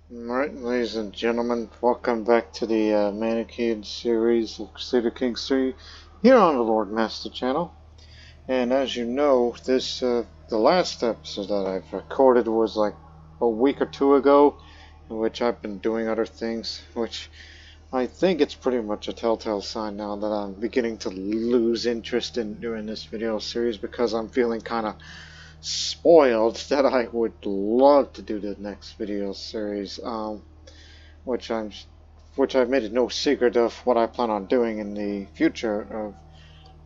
Alright, ladies and gentlemen, welcome back to the Manicheans series of Crusader Kings 3 here on the Lord Master channel. And as you know, the last episode that I've recorded was like a week or two ago, in which I've been doing other things, which I think it's pretty much a telltale sign now that I'm beginning to lose interest in doing this video series because I'm feeling kind of spoiled that I would love to do the next video series, which I've made it no secret of what I plan on doing in the future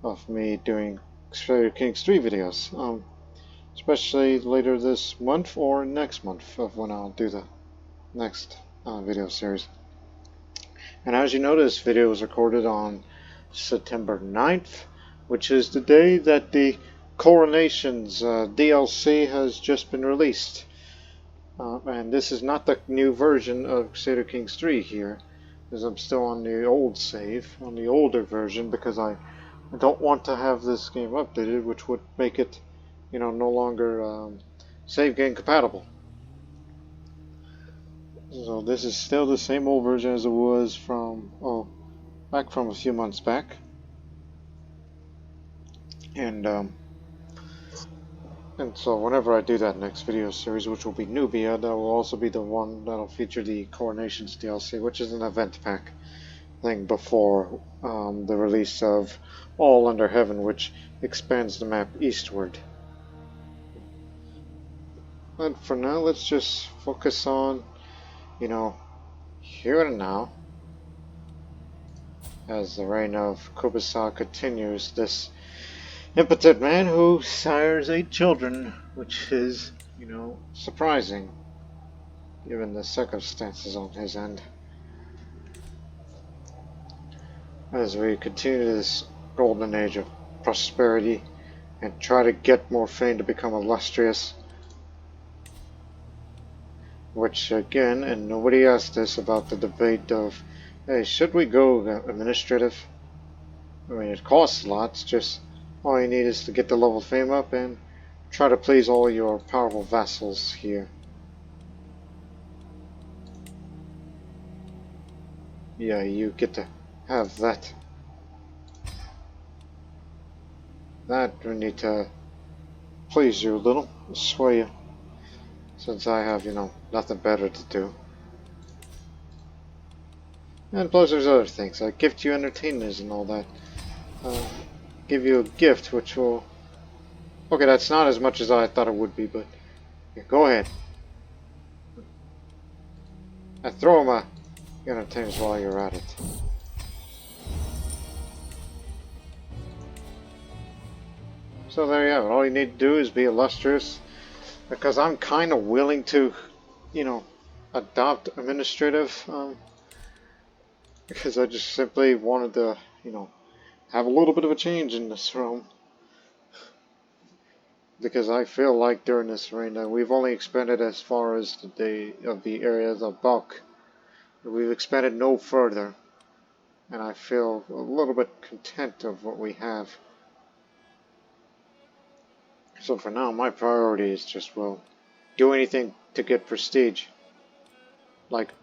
of me doing Crusader Kings 3 videos, especially later this month or next month of when I'll do the next video series. And as you know, this video was recorded on September 9th, which is the day that the Coronations DLC has just been released. And this is not the new version of Crusader Kings 3 here, as I'm still on the old save, on the older version, because I don't want to have this game updated, which would make it, no longer save game compatible. So this is still the same old version as it was back from a few months back. And so whenever I do that next video series, which will be Nubia, that will also be the one that'll feature the Coronations DLC, which is an event pack thing before the release of All Under Heaven, which expands the map eastward. But for now, let's just focus on, here and now, as the reign of Kubasar continues, this impotent man who sires 8 children, which is, surprising, given the circumstances on his end. As we continue this golden age of prosperity and try to get more fame to become illustrious, which again, and nobody asked this about the debate of, hey, should we go administrative? I mean, it costs a lot, it's just all you need is to get the level of fame up and try to please all your powerful vassals here. Yeah, you get to have that. That we need to please you a little, sway you, since I have, nothing better to do. And plus there's other things, like gift you entertainers and all that. Give you a gift which will... Okay, that's not as much as I thought it would be, but... Yeah, go ahead. And throw them entertainers while you're at it. So there you have it. All you need to do is be illustrious. Because I'm kind of willing to, adopt administrative. Because I just simply wanted to, have a little bit of a change in this realm. Because I feel like during this reign that we've only expanded as far as the areas of bulk. We've expanded no further. And I feel a little bit content of what we have. So for now, my priority is just, do anything to get prestige. Like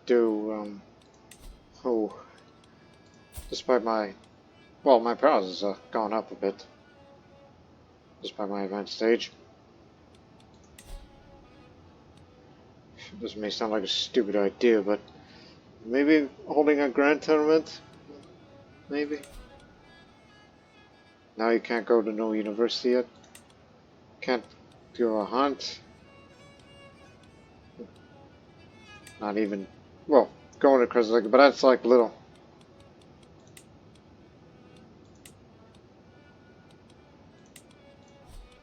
despite my, my prowess has gone up a bit. Despite my advanced stage. This may sound like a stupid idea, but maybe holding a grand tournament? Maybe? Now you can't go to no university yet? Can't do a hunt? Not even, going to Crusader, but that's like little.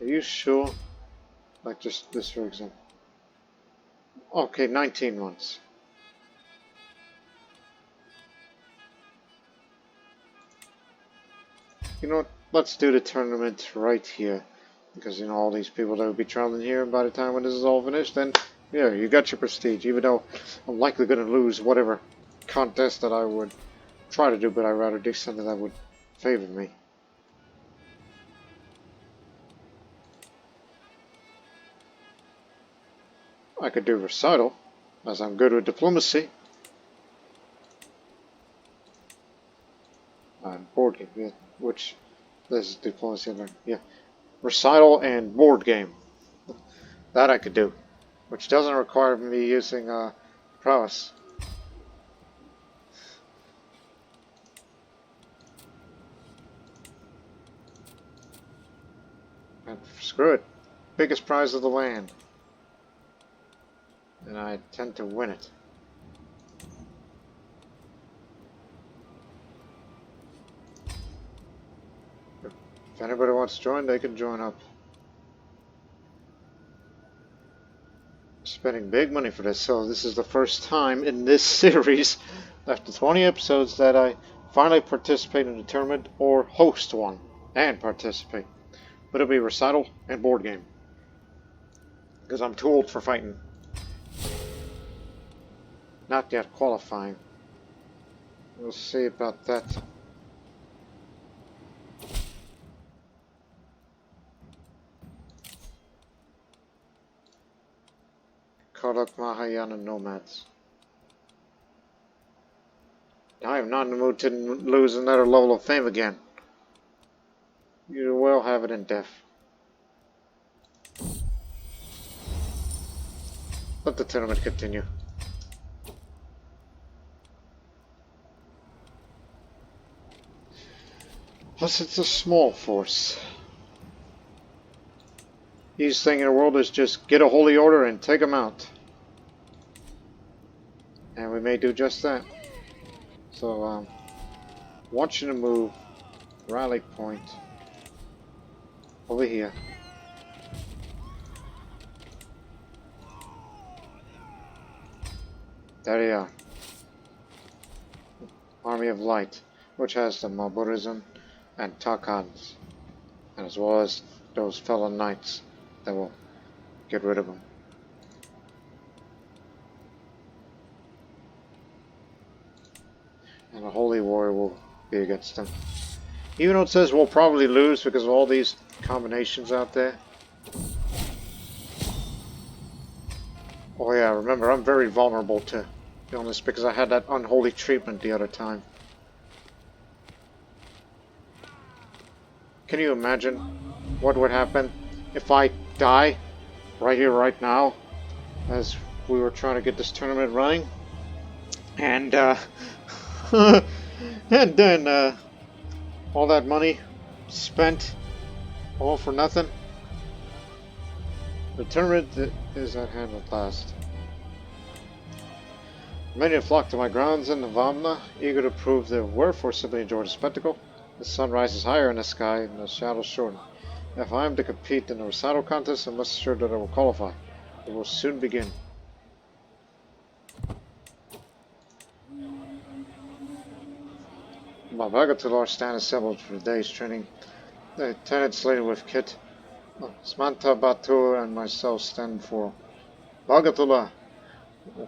Are you sure? Like just this, for example. Okay, 19 months. You know what? Let's do the tournament right here. Because, all these people that will be traveling here, by the time when this is all finished, then, yeah, you got your prestige. Even though I'm likely going to lose whatever contest that I would try to do, but I'd rather do something that would favor me. I could do recital. as I'm good with diplomacy. Board game, yeah. Which this is diplomacy, yeah. Recital and board game. That I could do, which doesn't require me using prowess. And screw it, biggest prize of the land, and I tend to win it. If anybody wants to join, they can join up. Spending big money for this, so this is the first time in this series, after 20 episodes, that I finally participate in a tournament or host one and participate. But it'll be recital and board game, because I'm too old for fighting. Not yet qualifying. We'll see about that. Kodak Mahayana Nomads. I am not in the mood to lose another level of fame again. You will have it in death. Let the tournament continue. Plus, it's a small force. Easiest thing in the world is just get a holy order and take them out. And we may do just that. So, want you to move rally point over here. There you are. Army of Light, which has the Maburism and Takans, and as well as those fellow knights that will get rid of them. And the Holy Warrior will be against them. Even though it says we'll probably lose because of all these combinations out there. Oh yeah, remember, I'm very vulnerable to illness because I had that unholy treatment the other time. Can you imagine what would happen if I die right here, right now, as we were trying to get this tournament running? And, and then, all that money spent, all for nothing? The tournament is at hand at last. Many have flocked to my grounds in Taberna, eager to prove their worth or simply enjoy the spectacle. The sun rises higher in the sky and the shadows shorten. If I am to compete in the recital contest, I must assure that I will qualify. It will soon begin. My Bagatulars stand assembled for the day's training. The attendants laden with kit. Smanta Batur and myself stand for Bagatullah.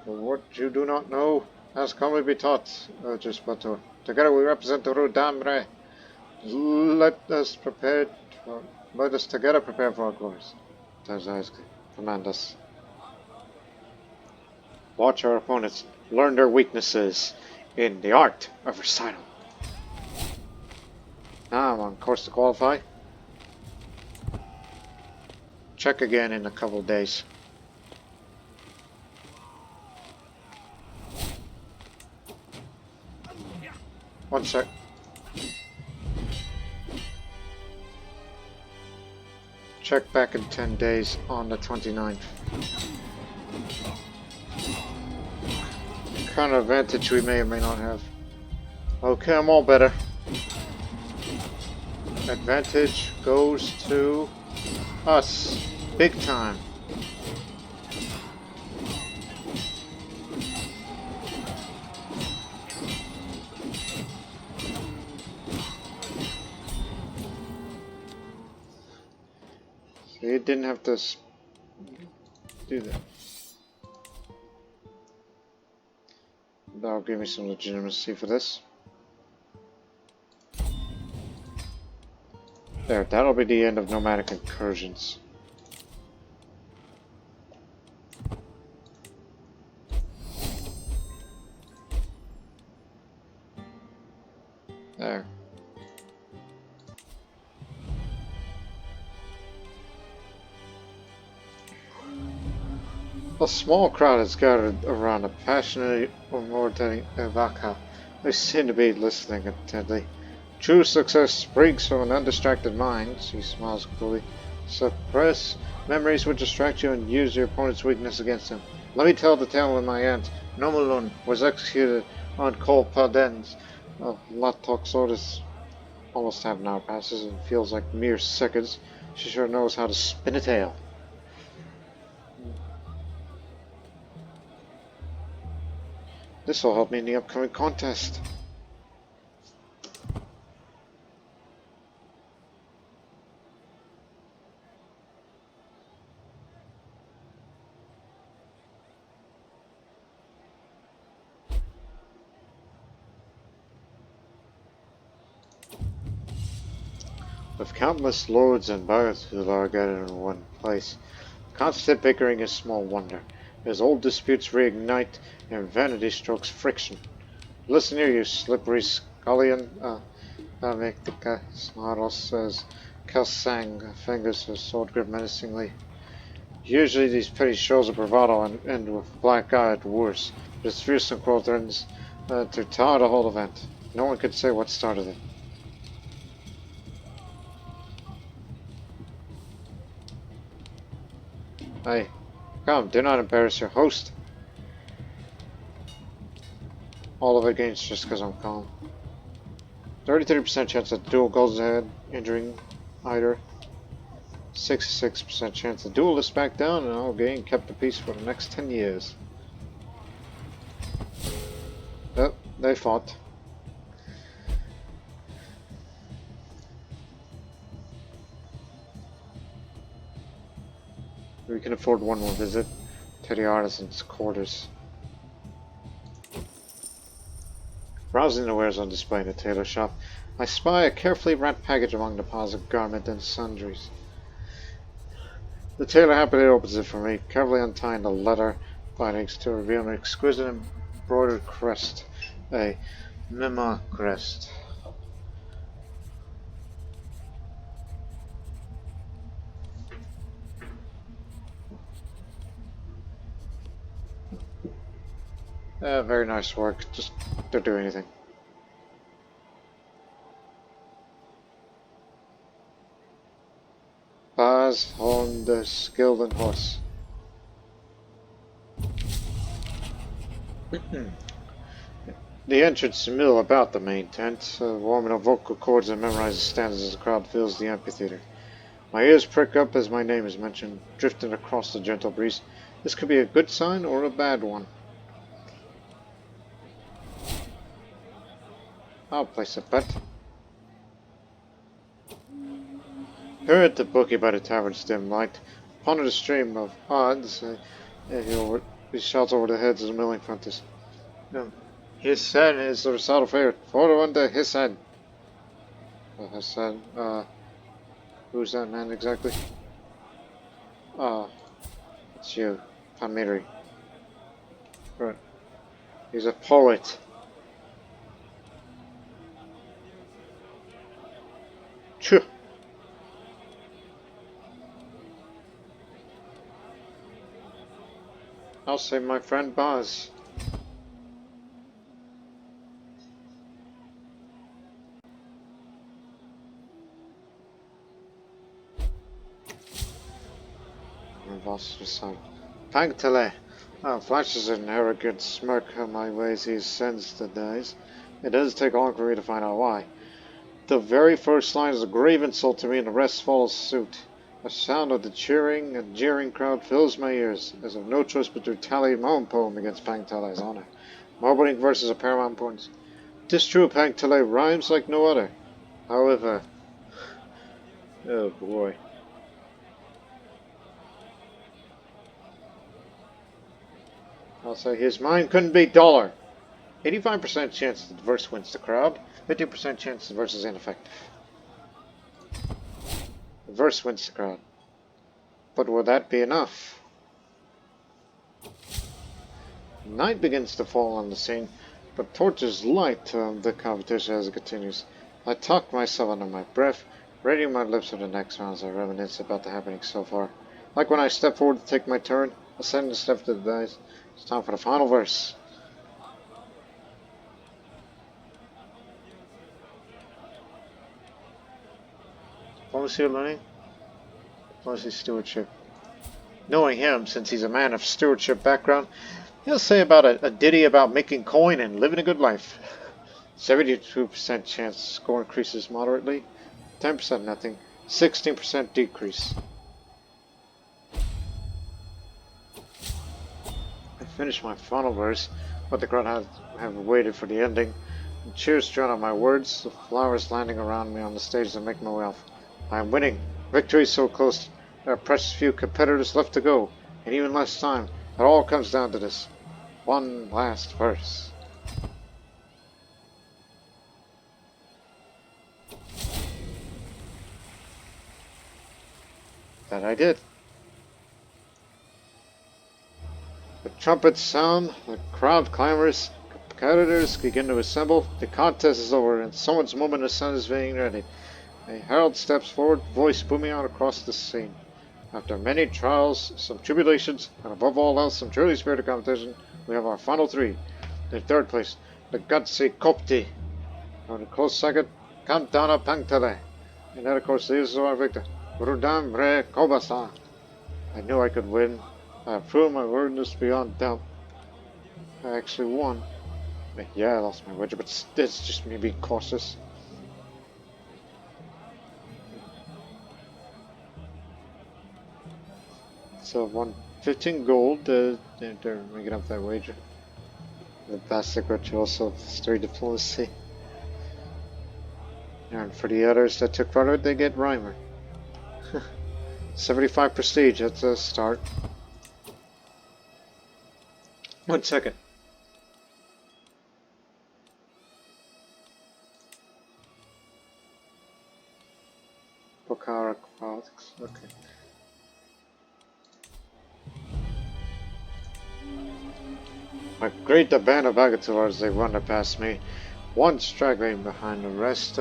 For what you do not know has commonly be taught, urges Batur. Together we represent the Rue d'Ambre. Let us together prepare for our glories. Tazai's command us. Watch our opponents, learn their weaknesses in the art of recital. Now I'm on course to qualify. Check again in a couple of days. One sec. Check back in 10 days on the 29th. What kind of advantage we may or may not have. Okay, I'm all better. Advantage goes to us. Big time. So you didn't have to do that. That'll give me some legitimacy for this. There, that'll be the end of nomadic incursions. There. A small crowd has gathered around a passionate Mortani Vaka. They seem to be listening intently. True success springs from an undistracted mind, she smiles coolly. Suppress memories which distract you and use your opponent's weakness against him. Let me tell the tale of my aunt. Nomalun was executed on Colpadens. Latok Sortis. Almost half an hour passes and feels like mere seconds. She sure knows how to spin a tale. This will help me in the upcoming contest. With countless lords and barons who are gathered in one place, constant bickering is small wonder, as old disputes reignite and vanity strokes friction. Listen here, you slippery scullion, Amictica snarls says Kelsang fingers her sword grip menacingly. Usually these petty shows of bravado end with black eye at worst, but this fearsome quarrel threatens to tar the whole event. No one could say what started it. Hey, come, do not embarrass your host. All of it gains just because I'm calm. 33% chance that the duel goes ahead, injuring either. 66% chance the duel is back down and I'll gain kept the peace for the next 10 years. Oh, they fought. We can afford one more visit to the artisan's quarters. Browsing the wares on display in the tailor shop, I spy a carefully wrapped package among the piles of garment and sundries. The tailor happily opens it for me, carefully untying the leather bindings to reveal an exquisite embroidered crest, a Mima crest. Very nice work, just don't do anything. Baz on the skilled horse. The entrance mill about the main tent, warming up vocal cords and memorizing stanzas as the crowd fills the amphitheater. My ears prick up as my name is mentioned, drifting across the gentle breeze. This could be a good sign or a bad one. I'll place a bet. Here at the bookie by the tavern's dim light, upon the stream of odds, he shouts over the heads of the milling fronters. His head is the result of favorite. Photo under his head. His head, who's that man exactly? It's you, Pamiri. Right. He's a poet. Phew. I'll say my friend Baz. My boss was son. Pangtele. Flashes an arrogant smirk on my ways he sends the days. It does take long for me to find out why. The very first line is a grave insult to me and the rest follows suit. The sound of the cheering and jeering crowd fills my ears, as I've no choice but to retaliate my own poem against Pangtele's honor. My opening verse is of paramount importance. Tis true Pangtele rhymes like no other. However... Oh boy. I'll say his mind couldn't be duller. 85% chance that the verse wins the crowd, 50% chance the verse is ineffective. The verse wins the crowd. But will that be enough? Night begins to fall on the scene. but torches light the competition as it continues. I talk myself under my breath, readying my lips for the next round as I reminisce about the happenings so far. Like when I step forward to take my turn, I send a step to the dice. It's time for the final verse. Diplomacy or learning? Diplomacy stewardship. Knowing him, since he's a man of stewardship background, he'll say about a ditty about making coin and living a good life. 72% chance score increases moderately, 10% nothing, 16% decrease. I finished my final verse, but the crowd have waited for the ending. And cheers drown out my words, the flowers landing around me on the stage that make my way off. I am winning. Victory is so close. There are precious few competitors left to go, and even less time. It all comes down to this. One last verse. That I did. The trumpets sound, the crowd clamors, competitors begin to assemble. The contest is over, and someone's moment of sun is being ready. A herald steps forward, voice booming out across the scene. After many trials, some tribulations, and above all else some truly spirited competition, we have our final three. In third place, the gutsy Copti. On a close second, Cantana Pantale. And that, of course, leaves our victor, Rudam Re Kubasar. I knew I could win. I have proved my worthiness beyond doubt. I actually won. Yeah, I lost my wager, but it's just me being cautious. So, 115 gold, they're making up that wager. The basic also straight diplomacy. And for the others that took part of it, they get Rhymer. 75 prestige, that's a start. 1 second. Pokhara politics, okay. My great Taberna Bagators as they wander past me, one straggling behind the rest,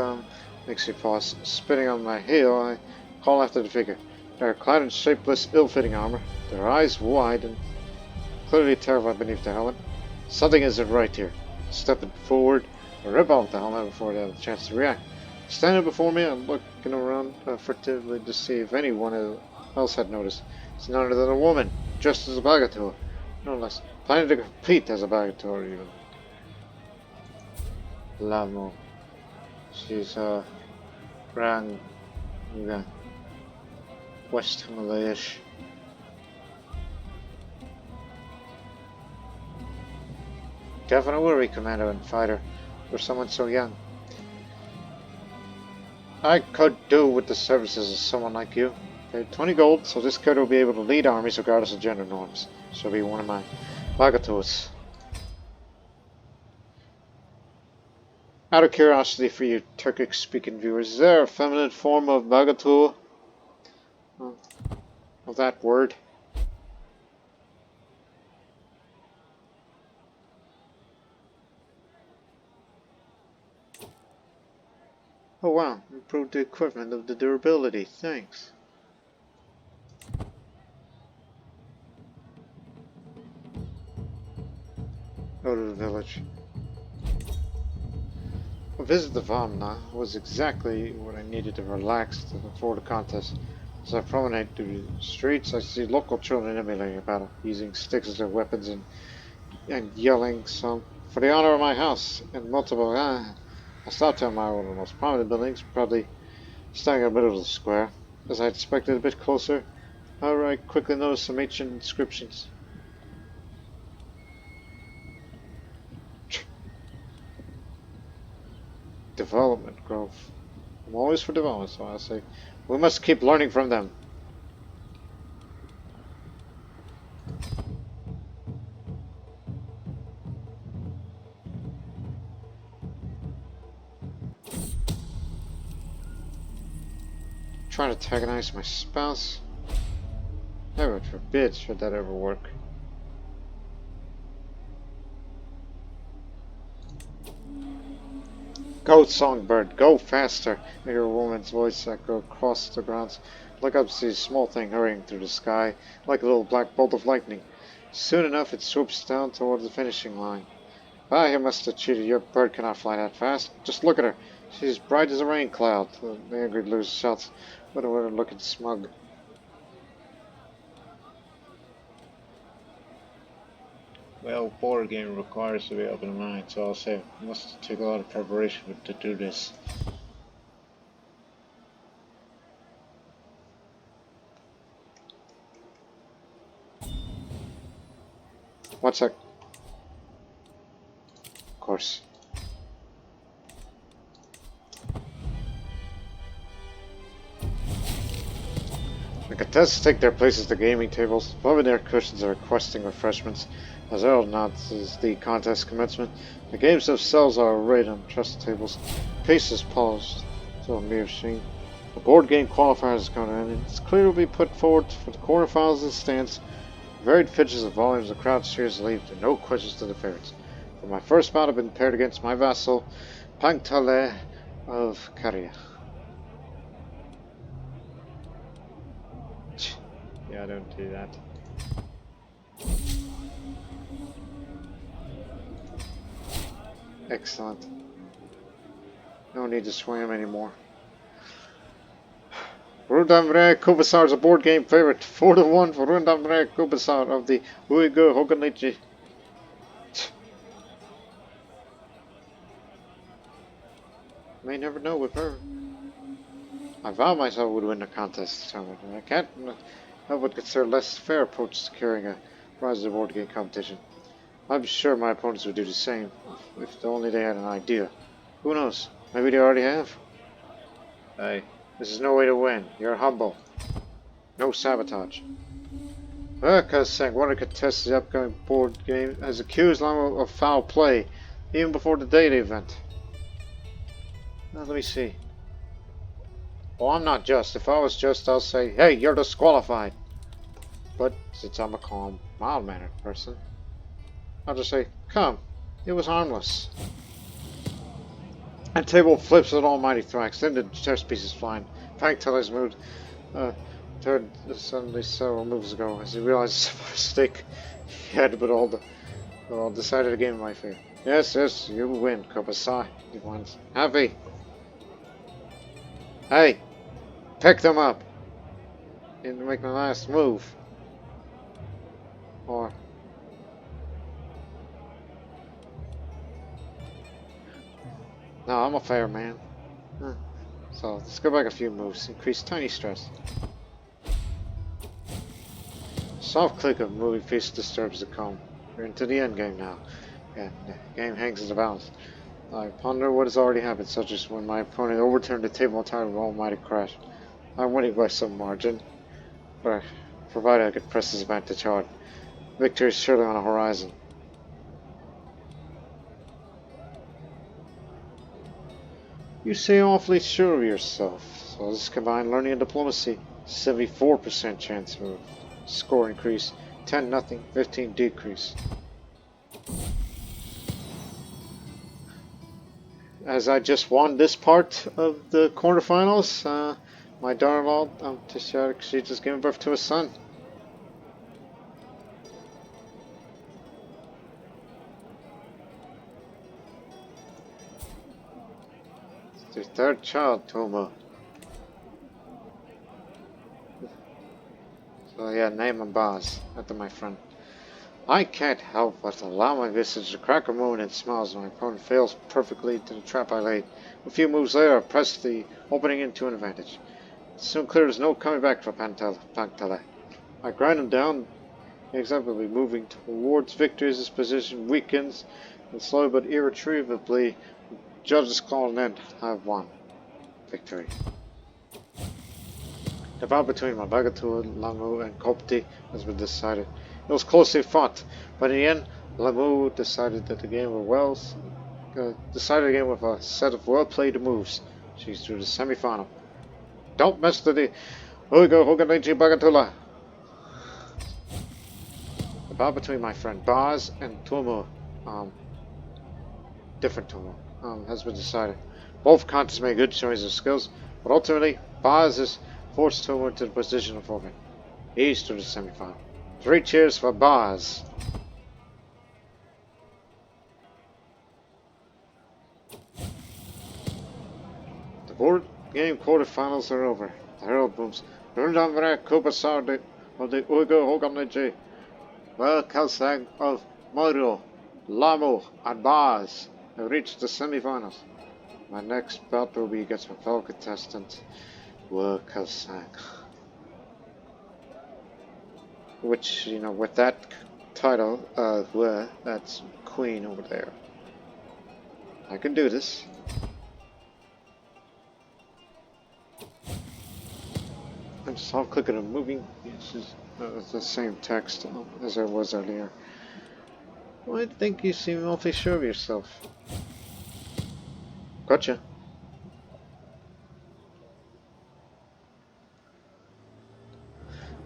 makes me pause. Spitting on my heel, I call after the figure. They are clad in shapeless, ill-fitting armor, their eyes wide and clearly terrified beneath the helmet. Something isn't right here. Stepping forward, I rip off the helmet before they have a chance to react. Standing before me, I'm looking around furtively to see if anyone else had noticed. It's none other than a woman, dressed as a Bagator. No less. Planning to compete as a Bagator, even. Lamo. She's Rang. West Himalayish. Definitely worry, Commander and Fighter, for someone so young. I could do with the services of someone like you. Paid 20 gold, so this kid will be able to lead armies regardless of gender norms. She'll be one of my Bagatos. Out of curiosity for you Turkic-speaking viewers, is there a feminine form of Bagato? Of that word? Oh wow, improved the equipment of the durability, thanks. Go to the village. A visit to Vamna was exactly what I needed to relax before the contest. As I promenade through the streets, I see local children emulating a battle, using sticks as their weapons and yelling some for the honor of my house and multiple I stopped to admire one of the most prominent buildings, probably standing in the middle of the square. As I inspected a bit closer, however, I quickly noticed some ancient inscriptions. Development growth. I'm always for development, so I say we must keep learning from them. Trying to antagonize my spouse? Heaven forbid should that ever work. Go, songbird, go faster! I hear a woman's voice echo across the grounds. Look up to see a small thing hurrying through the sky, like a little black bolt of lightning. Soon enough it swoops down towards the finishing line. Ah, you must have cheated. Your bird cannot fly that fast. Just look at her. She's bright as a rain cloud. The angry Lulu shouts. What a woman looking smug. Well, board game requires to be open mind, so I'll say it must take a lot of preparation to do this. What's that? Of course. The contestants take their places at the gaming tables, above their cushions are requesting refreshments. As Earl announces the contest commencement, the games themselves are arrayed on trust tables. Pace is polished to a mere sheen. The board game qualifiers is going to end, and it's clear to be put forward for the quarterfinals and stands. Varied pitches of volumes of crowd cheers leave no questions to the favorites. For my first bout, I've been paired against my vassal, Pangtale of Caria. Yeah, I don't do that. Excellent. No need to swim anymore. Rundamre Kubasar is a board game favorite. 4-1 for Rundamre Kubasar of the Uyghur Hoganichi. May never know with her. I vowed myself I would win the contest tournament, and I can't help but consider a less fair approach to securing a prize in the board game competition. I'm sure my opponents would do the same, if only they had an idea. Who knows? Maybe they already have. Hey, this is no way to win. You're humble. No sabotage. Because saying one of the contestants of the upcoming board game has accused Lamo of foul play, even before the day of the event. Now, let me see. Oh, I'm not just. If I was just, I'll say, hey, you're disqualified. But since I'm a calm, mild-mannered person, I'll just say, come, it was harmless. And table flips with almighty thwacks, then the chess pieces flying. Pangtele's moved, turned suddenly several moves ago as he realized his mistake. He had to put all decided the game in my favor. Yes, you win, Kubasar. He wins. Happy. Hey, pick them up. Need to make my last move. Or no, I'm a fair man. So let's go back a few moves. Increase tiny stress. Soft click of moving piece disturbs the comb. We're into the end game now. And the game hangs in the balance. I ponder what has already happened, such as when my opponent overturned the table entirely with an almighty crash. I'm winning by some margin, but provided I could press this advantage hard. Victory is surely on the horizon. You say awfully sure of yourself. So let's combine learning and diplomacy. 74% chance of score increase. 10-0, 15 decrease. As I just won this part of the quarterfinals, my daughter-in-law, she just gave birth to a son. It's their third child, Toma. So yeah, name him Boz, after my friend. I can't help but allow my visage to crack a moon and smiles when my opponent fails perfectly to the trap I laid. A few moves later, I press the opening into an advantage. It soon clear there's no coming back for Pangtele. I grind him down, inexorably moving towards victory as his position weakens, and slowly but irretrievably, judges call an end. I've won. Victory. The bout between my Bagatul, Lamu, and Kopti has been decided. It was closely fought, but in the end, Lamu decided that the game decided the game with a set of well-played moves. She's through the semi-final. Don't mess with the Uyghur Hoganichi Bagatula. The bout between my friend Baz and Tumu, different Tumu, has been decided. Both contests made good showings of skills, but ultimately, Boz is forced to move to the position of forfeit. He's to the semifinal. 3 cheers for Boz. The board game quarterfinals are over. The herald booms. Rundamvra Kubasar of the Uyghur Hogamneji. Well, Kalsang of Moro, Lamo, and Boz have reached the semifinals. My next bout will be against my fellow contestant, Wu Kalsang. Which, you know, with that title of Wu, that's Queen over there. I can do this. I'm just clicking and moving. It's the same text as there was earlier. Well, I think you seem awfully sure of yourself. Gotcha.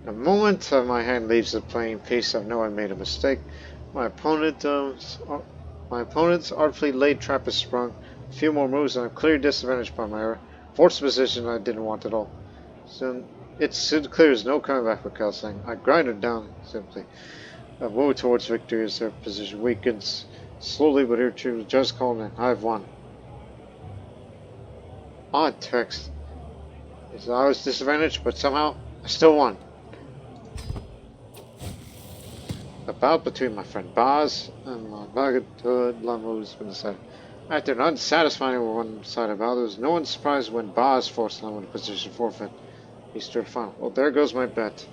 The moment my hand leaves the playing piece, I know I made a mistake. My opponent's artfully laid trap is sprung. A few more moves and I'm clearly disadvantaged by my error. Forced a position I didn't want at all. Soon clear as no coming back for Kalsang. I grind it down simply. I move towards victory as their position weakens. Slowly but here just calling in. I've won. Odd text. I was disadvantaged, but somehow I still won. The bout between my friend Boz and my Bagathood Lamo has been decided. After an unsatisfying one-sided bout, there was no one surprised when Boz forced Lamo to position forfeit. He stood final. Well, there goes my bet.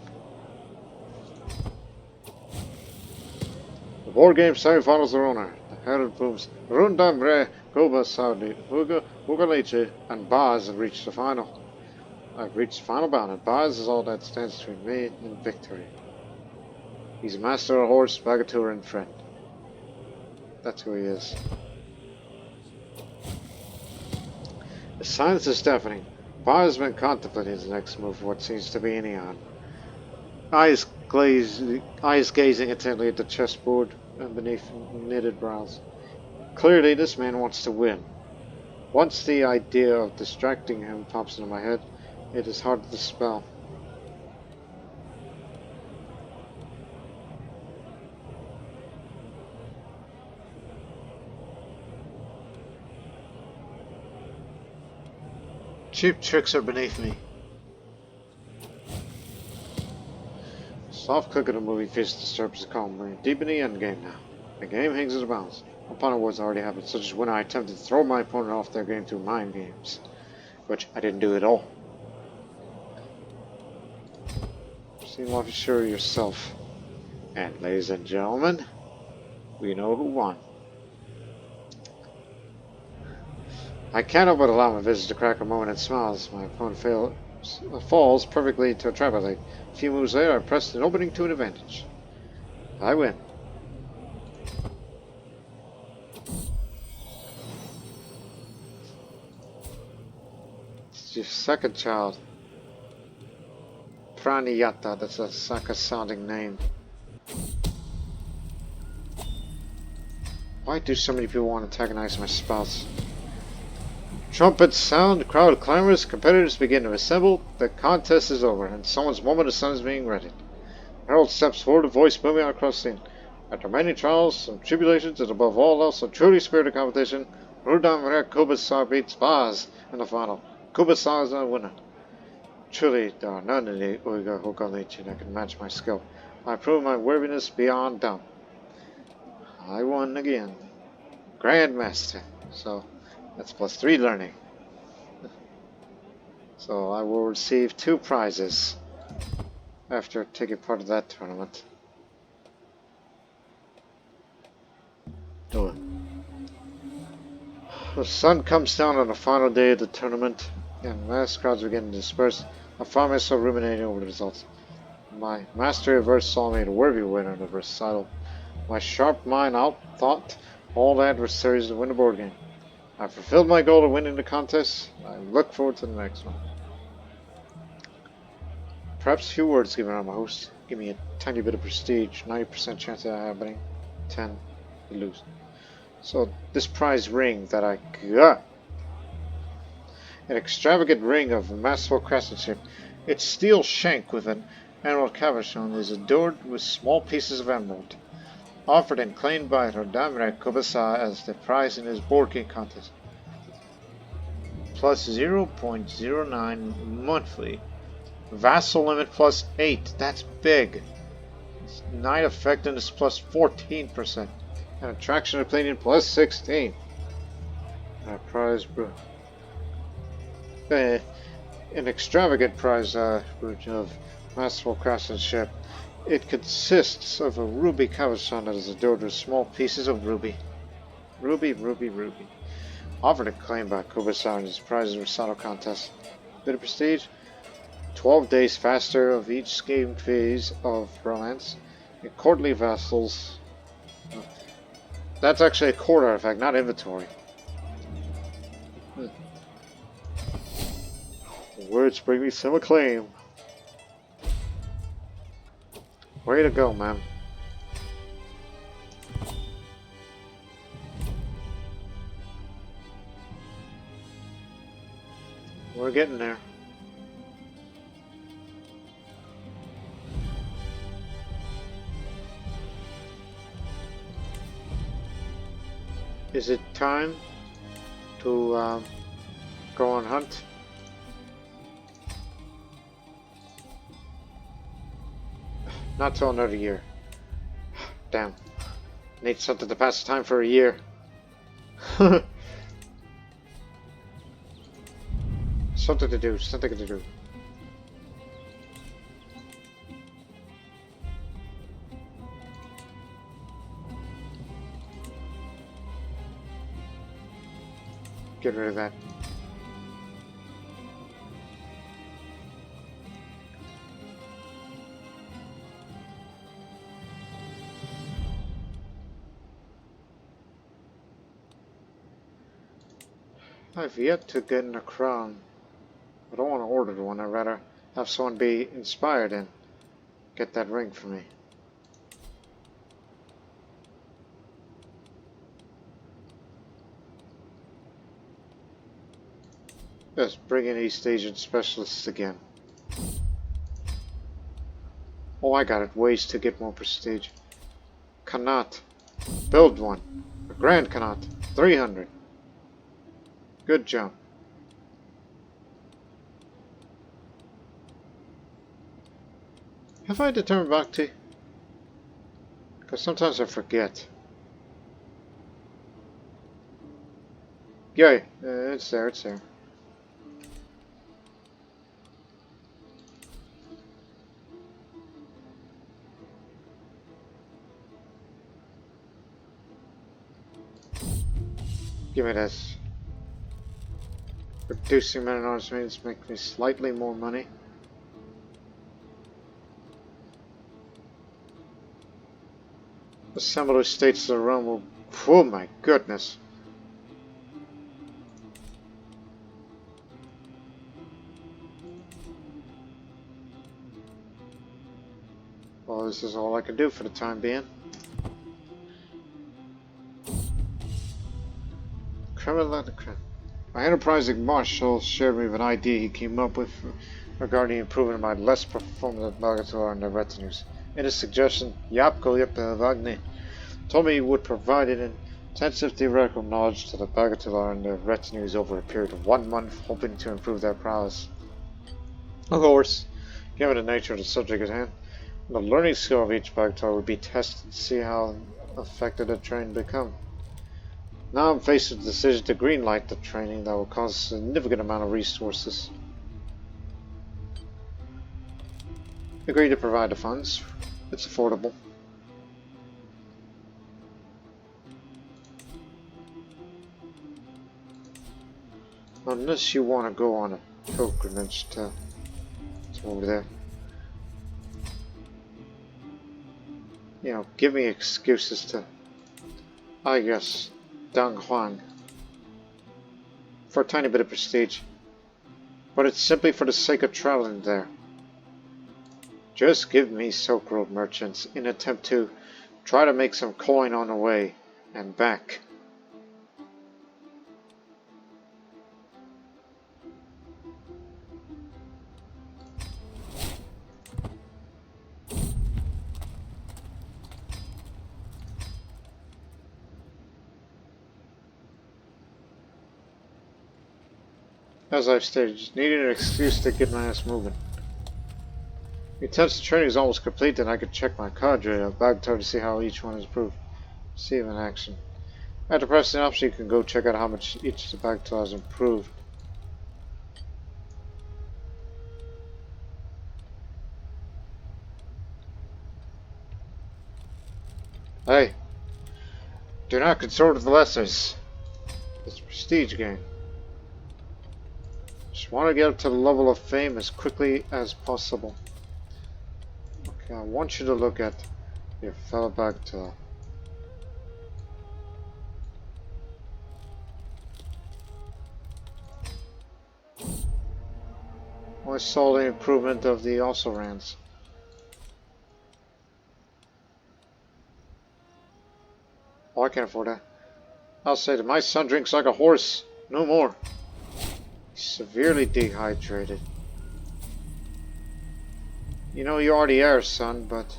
The board game semifinals are on. The herald booms. Rundamre, Kubasar, Ugalichi, and Boz have reached the final. I've reached the final bout, and Boz is all that stands between me and victory. He's a master of horse, Bagathoor, and friend. That's who he is. The silence is deafening. Boz has been contemplating his next move for what seems to be an eon. Eyes gazing intently at the chessboard and beneath knitted brows. Clearly, this man wants to win. Once the idea of distracting him pops into my head, it is hard to dispel. Cheap tricks are beneath me. Soft click of the movie face disturbs the calm. We're deep in the endgame now. The game hangs in the balance. Opponent wars already happened, such as when I attempted to throw my opponent off their game through mind games, which I didn't do at all. Seem awfully sure of yourself. And ladies and gentlemen, we know who won. I can't help but allow my visitors to crack a moment and smile as my opponent falls perfectly to a trap I laid. A few moves later, I pressed an opening to an advantage. I win. It's your second child. Praniyata, that's a Saka sounding name. Why do so many people want to antagonize my spouse? Trumpets sound, the crowd clamors, competitors begin to assemble, the contest is over, and someone's moment of sun is being readied. Harold steps forward, a voice booming out across the scene. After many trials and tribulations, and above all else, a truly spirited competition, Rudam Kubasar beats Boz in the final. Kubasar is the winner. Truly, there are none in the Uyghur Hogamnechi that can match my skill. I prove my worthiness beyond doubt. I won again. Grandmaster. So, that's +3 learning. So I will receive 2 prizes after taking part of that tournament. Do it. The sun comes down on the final day of the tournament, and vast crowds begin to disperse. I find myself ruminating over the results. My mastery of verse saw me a worthy winner of the recital. My sharp mind outthought all adversaries to win the board game. I fulfilled my goal of winning the contest. I look forward to the next one. Perhaps a few words given on my host. Give me a tiny bit of prestige. 90% chance of that happening. 10, you lose. So this prize ring that I got An extravagant ring of masterful craftsmanship. Its steel shank with an emerald cabochon is adorned with small pieces of emerald. Offered and claimed by Rodamre Kubasar as the prize in his board game contest. Plus 0.09 monthly. Vassal limit plus 8. That's big. Night effectiveness plus 14%. And attraction of Palladium plus 16. Prize, bro. An extravagant prize of masterful craftsmanship. It consists of a ruby cabochon that is adorned with small pieces of ruby. Ruby. Offered and claimed by Kubasar in his prizes recital contest. Bit of prestige. 12 days faster of each scheme phase of romance. And courtly vassals. That's actually a court artifact, not inventory. Words bring me some acclaim. Way to go, man. We're getting there. Is it time to go on hunt? Not till another year. Damn. Need something to pass the time for a year. Something to do. Get rid of that. I've yet to get in a crown. I don't want to order one. I'd rather have someone be inspired and get that ring for me. Just bring in East Asian specialists again. Oh, I got it. Ways to get more prestige. Cannot. Build one. A grand cannot. 300. Good job. Have I determined Bhakti? Because sometimes I forget. Yeah, it's there. Give me this. Reducing man-at-arms means make me slightly more money. Assemble the states of the realm will... Oh my goodness. Well, this is all I can do for the time being. My enterprising marshal shared me with an idea he came up with regarding improving my less performant Bagatelar and their retinues. In his suggestion, Yapko Yepavagni told me he would provide an intensive theoretical knowledge to the Bagatelar and their retinues over a period of 1 month, hoping to improve their prowess. Of course, given the nature of the subject at hand, the learning skill of each Bagatelar would be tested to see how effective the training become. Now I'm faced with the decision to greenlight the training that will cost a significant amount of resources. Agree to provide the funds. It's affordable. Unless you want to go on a pilgrimage to over there. You know, give me excuses to, I guess, Dong Huang for a tiny bit of prestige, but it's simply for the sake of traveling there. Just give me Silk Road merchants in an attempt to try to make some coin on the way and back. As I've stated, just needed an excuse to get my ass moving. The intensive training is almost complete, and I could check my cadre of Bagtar to see how each one is improved. See them in action. After pressing the option, you can go check out how much each of the Bagtar has improved. Hey, do not consort with the lessers. It's a prestige game. Just want to get up to the level of fame as quickly as possible. Okay, I want you to look at your fellow Bagtar. I saw the improvement of the also rans. Oh, I can't afford that. I'll say that my son drinks like a horse. No more. He's severely dehydrated. You know you already are, son, but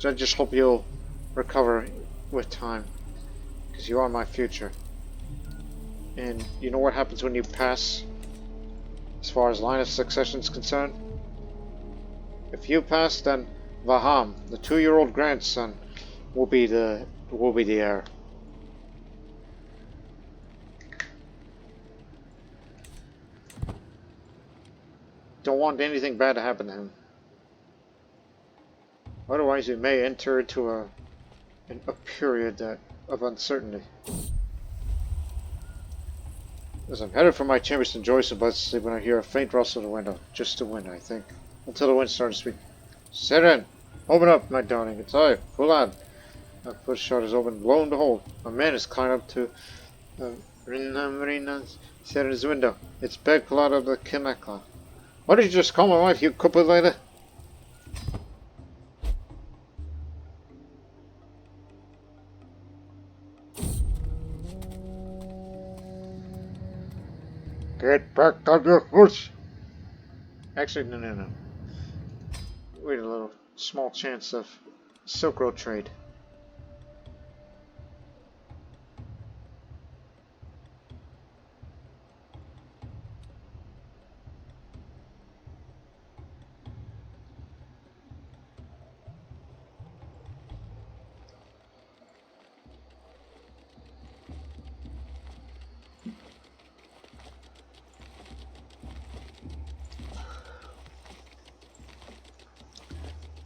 I just hope you'll recover with time. Because you are my future. And you know what happens when you pass? As far as line of succession is concerned? If you pass, then Vaham, the 2-year-old grandson, will be the heir. Don't want anything bad to happen to him. Otherwise, we may enter into a period of uncertainty. As I'm headed for my chambers to enjoy some buzz sleep when I hear a faint rustle in the window. Just the wind, I think. Until the wind starts to speak. Sit in! Open up, my darling. It's I, Fulad. My foot shot is open. Lo and behold, a man has climbed up to Marina's set in his window. It's bed Fulad of the Kimekla. What did you just call my wife, you Kubasar? Get back on your horse! Actually, no. Wait a little. Small chance of Silk Road trade.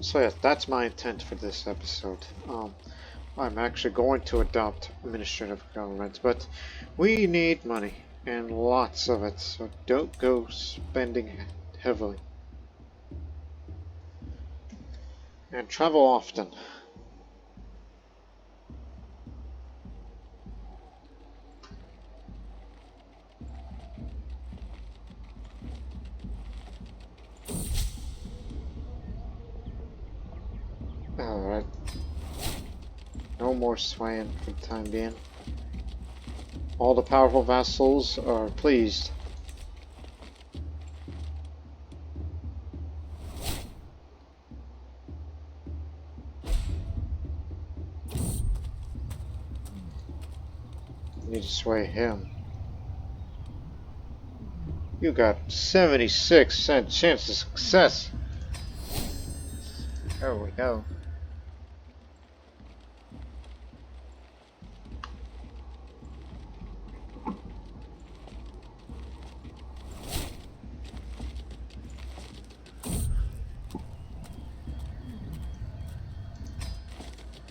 So yeah, that's my intent for this episode. I'm actually going to adopt administrative government, but we need money, and lots of it, so don't go spending heavily. And travel often. Alright. No more swaying for the time being. All the powerful vassals are pleased. Need to sway him. You got 76% chance of success. There we go.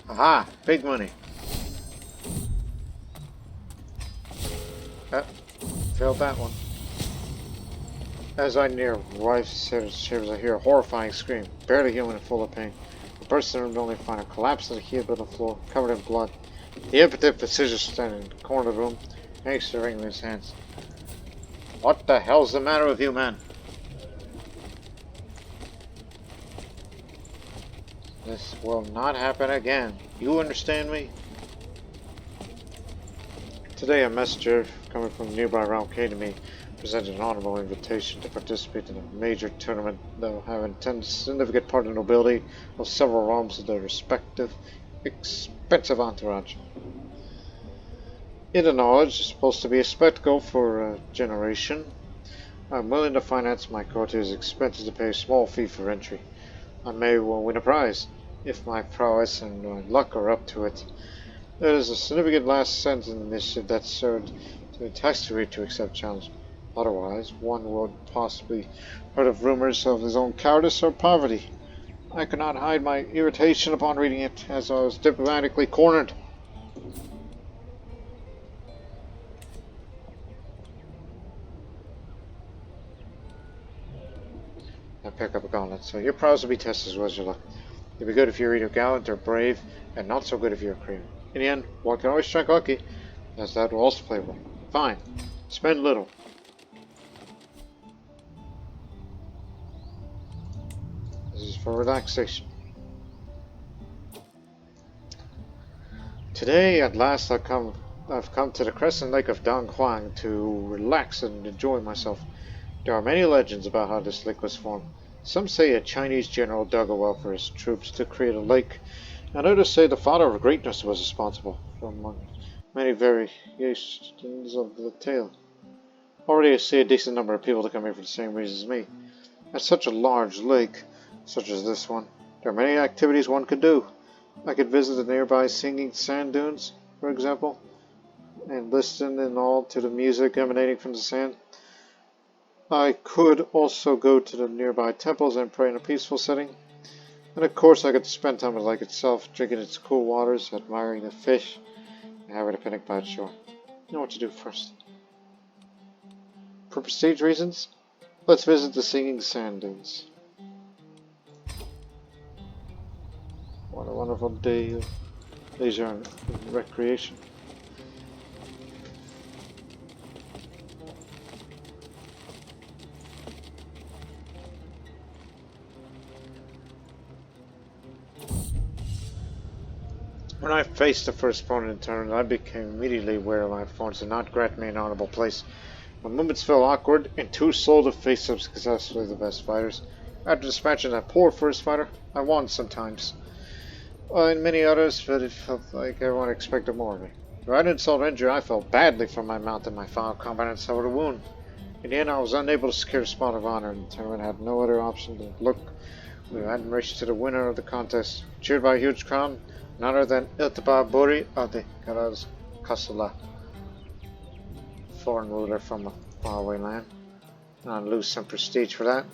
Aha! Big money. Failed that one. As I near wife's chambers, I hear a horrifying scream, barely human and full of pain. I burst in the room only to find her collapsed on the heap on the floor, covered in blood. The impotent physician standing in the corner of the room, anxiously wringing his hands. What the hell's the matter with you, man? This will not happen again. You understand me? Today a messenger coming from the nearby realm came to me, presented an honorable invitation to participate in a major tournament that will have a significant part of the nobility of several realms of their respective expensive entourage. Inner knowledge is supposed to be a spectacle for a generation. I'm willing to finance my courtiers' expenses to pay a small fee for entry. I may well win a prize, if my prowess and my luck are up to it. There is a significant last sentence in the initiative that served to entice the reader to accept challenge. Otherwise, one would possibly heard of rumors of his own cowardice or poverty. I could not hide my irritation upon reading it, as I was diplomatically cornered. I pick up a gauntlet, so your prowess will be tested as well as your luck. You'll be good if you're either gallant or brave, and not so good if you're a cream. In the end, one can always strike lucky, as that will also play a role. Fine. Spend little. This is for relaxation. Today, at last, I've come to the crescent lake of Dong Huang to relax and enjoy myself. There are many legends about how this lake was formed. Some say a Chinese general dug a well for his troops to create a lake, and others say the father of greatness was responsible, for among many variations of the tale. Already I see a decent number of people to come here for the same reason as me. At such a large lake, such as this one, there are many activities one could do. I could visit the nearby singing sand dunes, for example, and listen and all to the music emanating from the sand. I could also go to the nearby temples and pray in a peaceful setting. And of course I could spend time with the lake itself, drinking its cool waters, admiring the fish, and having a picnic by its shore. You know what to do first. For prestige reasons, let's visit the singing sand dunes. What a wonderful day of leisure and recreation. When I faced the first opponent in tournament, I became immediately aware of my opponents did not grant me an honorable place. My movements felt awkward, and too slow to face up successfully the best fighters. After dispatching that poor first fighter, I won sometimes. And many others, but it felt like everyone expected more of me. Though I didn't insult or injury, I felt badly for my mount in my final combat and suffered a wound. In the end, I was unable to secure the spot of honor, and the tournament had no other option than to look with admiration to the winner of the contest, cheered by a huge crowd. None other than Iltaba Ade Karaz Kasula, foreign ruler from a faraway land. And I'll lose some prestige for that.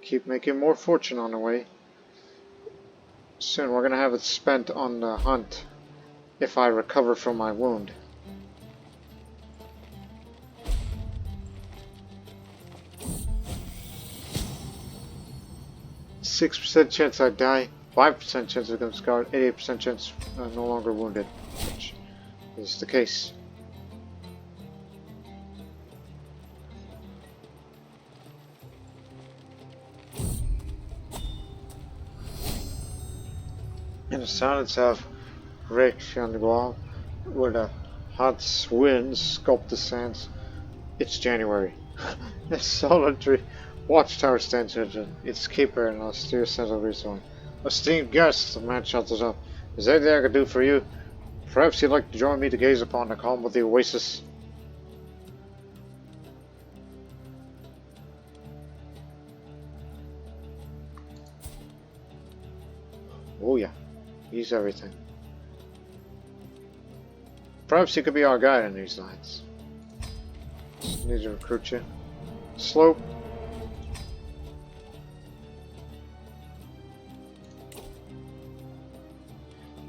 Keep making more fortune on the way. Soon we're going to have it spent on the hunt if I recover from my wound. 6% chance I die, 5% chance of become scarred, 88% chance I'm no longer wounded, which is the case. In the silence of Reykjavik, where the hot winds sculpt the sands, it's January. A solitary watchtower stands with its keeper and austere sense of reason. Esteemed guests, the man shouts up. Is there anything I can do for you? Perhaps you'd like to join me to gaze upon the calm of the oasis. Oh yeah. He's everything. Perhaps he could be our guide in these lands. Just need to recruit you. Slope.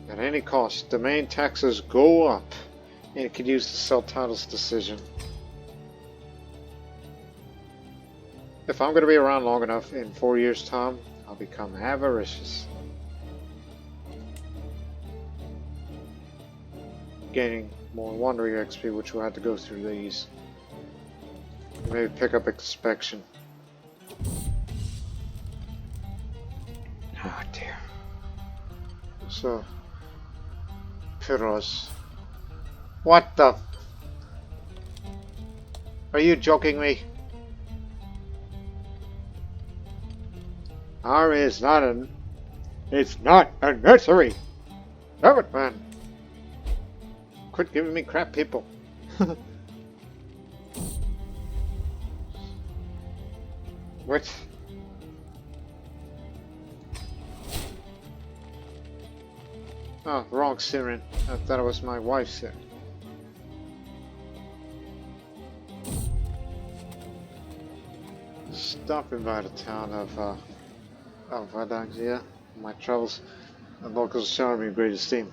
At any cost, domain taxes go up, and it could use the sell titles decision. If I'm going to be around long enough, in 4 years' time, I'll become avaricious. Gaining more wandering XP, which we'll have to go through these. Maybe pick up inspection. Oh dear. So, Emperors. What the? Are you joking me? Army is not an. It's not a nursery. Damn it, man. Quit giving me crap, people. What? Oh, wrong siren. I thought it was my wife's siren. Stopping by the town of Vadangzia, my travels, and locals showered me great esteem.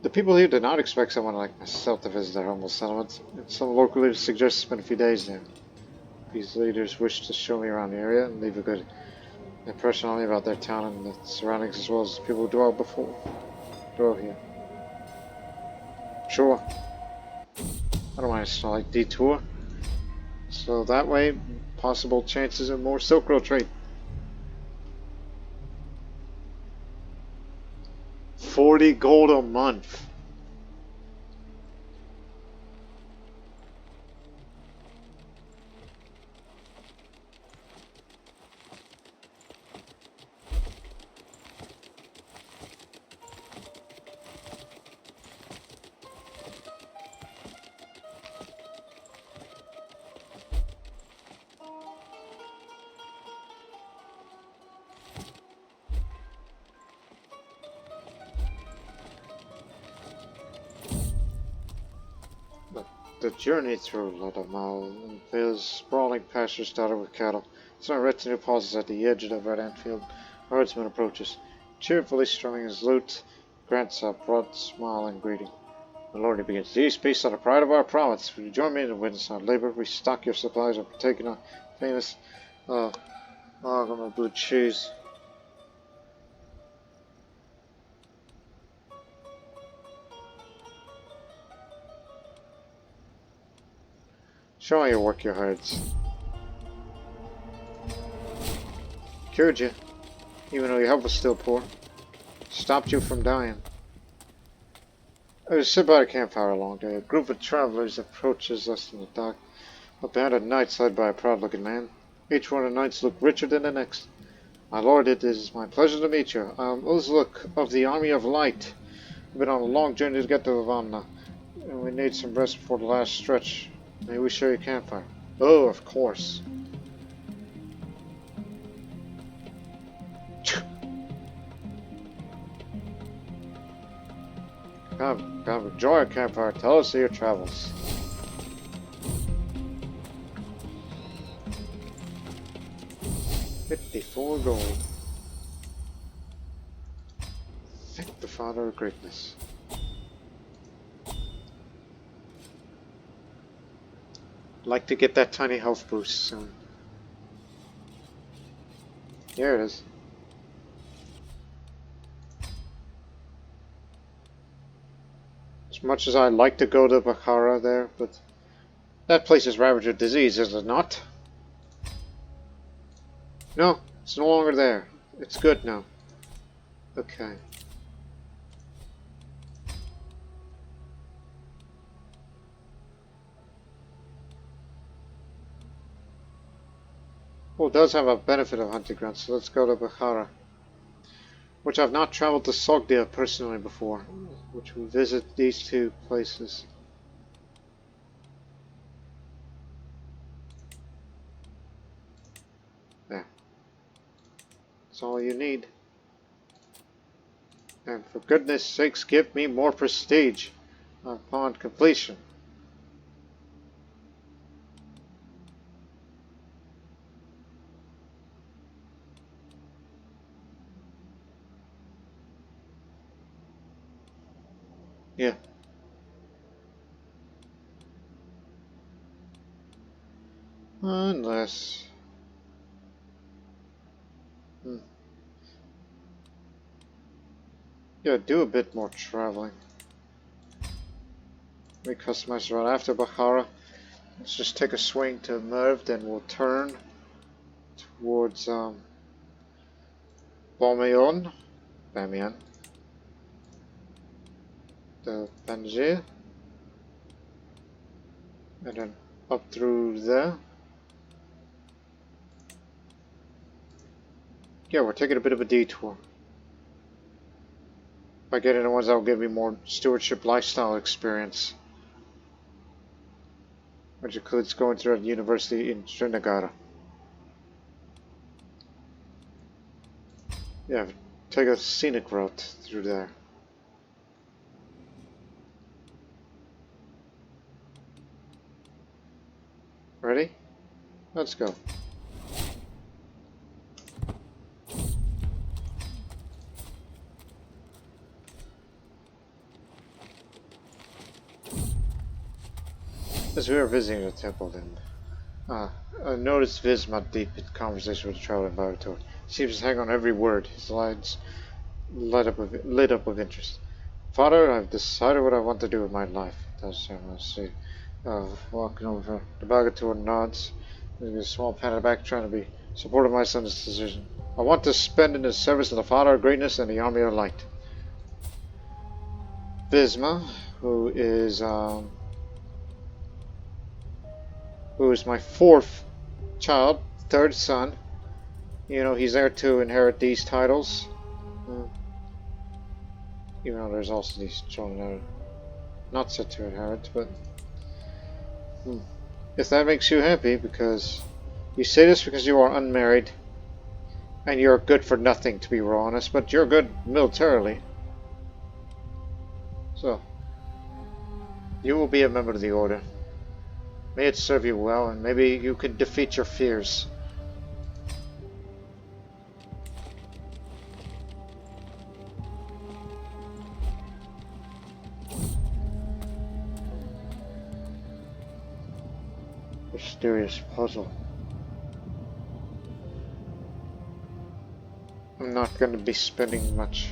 The people here did not expect someone like myself to visit their humble settlements, and some local leaders suggested spend a few days there. These leaders wished to show me around the area and leave a good impression on me about their town and the surroundings, as well as the people who dwell here. Sure. I don't mind a slight detour. So that way, possible chances of more Silk Road trade. 40 gold a month. The journey through Lodamal unveils sprawling pastures dotted with cattle. Some retinue pauses at the edge of the verdant field. A herdsman approaches, cheerfully strumming his lute, grants a broad smile and greeting. My lord, he begins. These beasts are the pride of our province. Will you join me in witness our labor? We stock your supplies and partake in our famous blue cheese. Show how you work your herds. Cured you, even though your health was still poor. Stopped you from dying. I was sit by a campfire a long day. A group of travelers approaches us in the dark. Up behind a knight led by a proud-looking man. Each one of the knights looked richer than the next. My lord, it is my pleasure to meet you. I am Uzluk of the Army of Light. We've been on a long journey to get to Vanna, and we need some rest before the last stretch. May we share your campfire? Oh, of course. Come, enjoy our campfire. Tell us of your travels. $54 gold. Thank the Father of Greatness. Like to get that tiny health boost soon. Here it is. As much as I'd like to go to Bukhara there, but that place is ravaged with disease, is it not? No, it's no longer there. It's good now. Okay. Well, it does have a benefit of hunting grounds, so let's go to Bukhara. Which I've not traveled to Sogdia personally before, which we visit these two places. There. That's all you need. And for goodness sakes, give me more prestige upon completion. Yeah. Unless... Yeah, do a bit more traveling. We customize right after Bukhara. Let's just take a swing to Merv, then we'll turn towards Bamiyan. Then the Pangaea. And then up through there. Yeah, we're taking a bit of a detour. By getting the ones that will give me more stewardship lifestyle experience. Which includes going through a university in Srinagar. Yeah, take a scenic route through there. Ready? Let's go. As we were visiting the temple, then I noticed Visma deep in conversation with the traveling laboratory. He seems to hang on every word. His lines lit up with interest. Father, I've decided what I want to do with my life. That's what I see. Walking over, the Bagator nods. There's a small pat on the back, trying to be supportive of my son's decision. I want to spend in the service of the Father of Greatness and the Army of Light. Visma, who is my fourth child, third son. You know, he's there to inherit these titles. Even though there's also these children that are not set to inherit, but if that makes you happy, because you say this because you are unmarried and you're good for nothing, to be real honest, but you're good militarily. So, you will be a member of the Order. May it serve you well, and maybe you can defeat your fears. Mysterious puzzle. I'm not going to be spending much.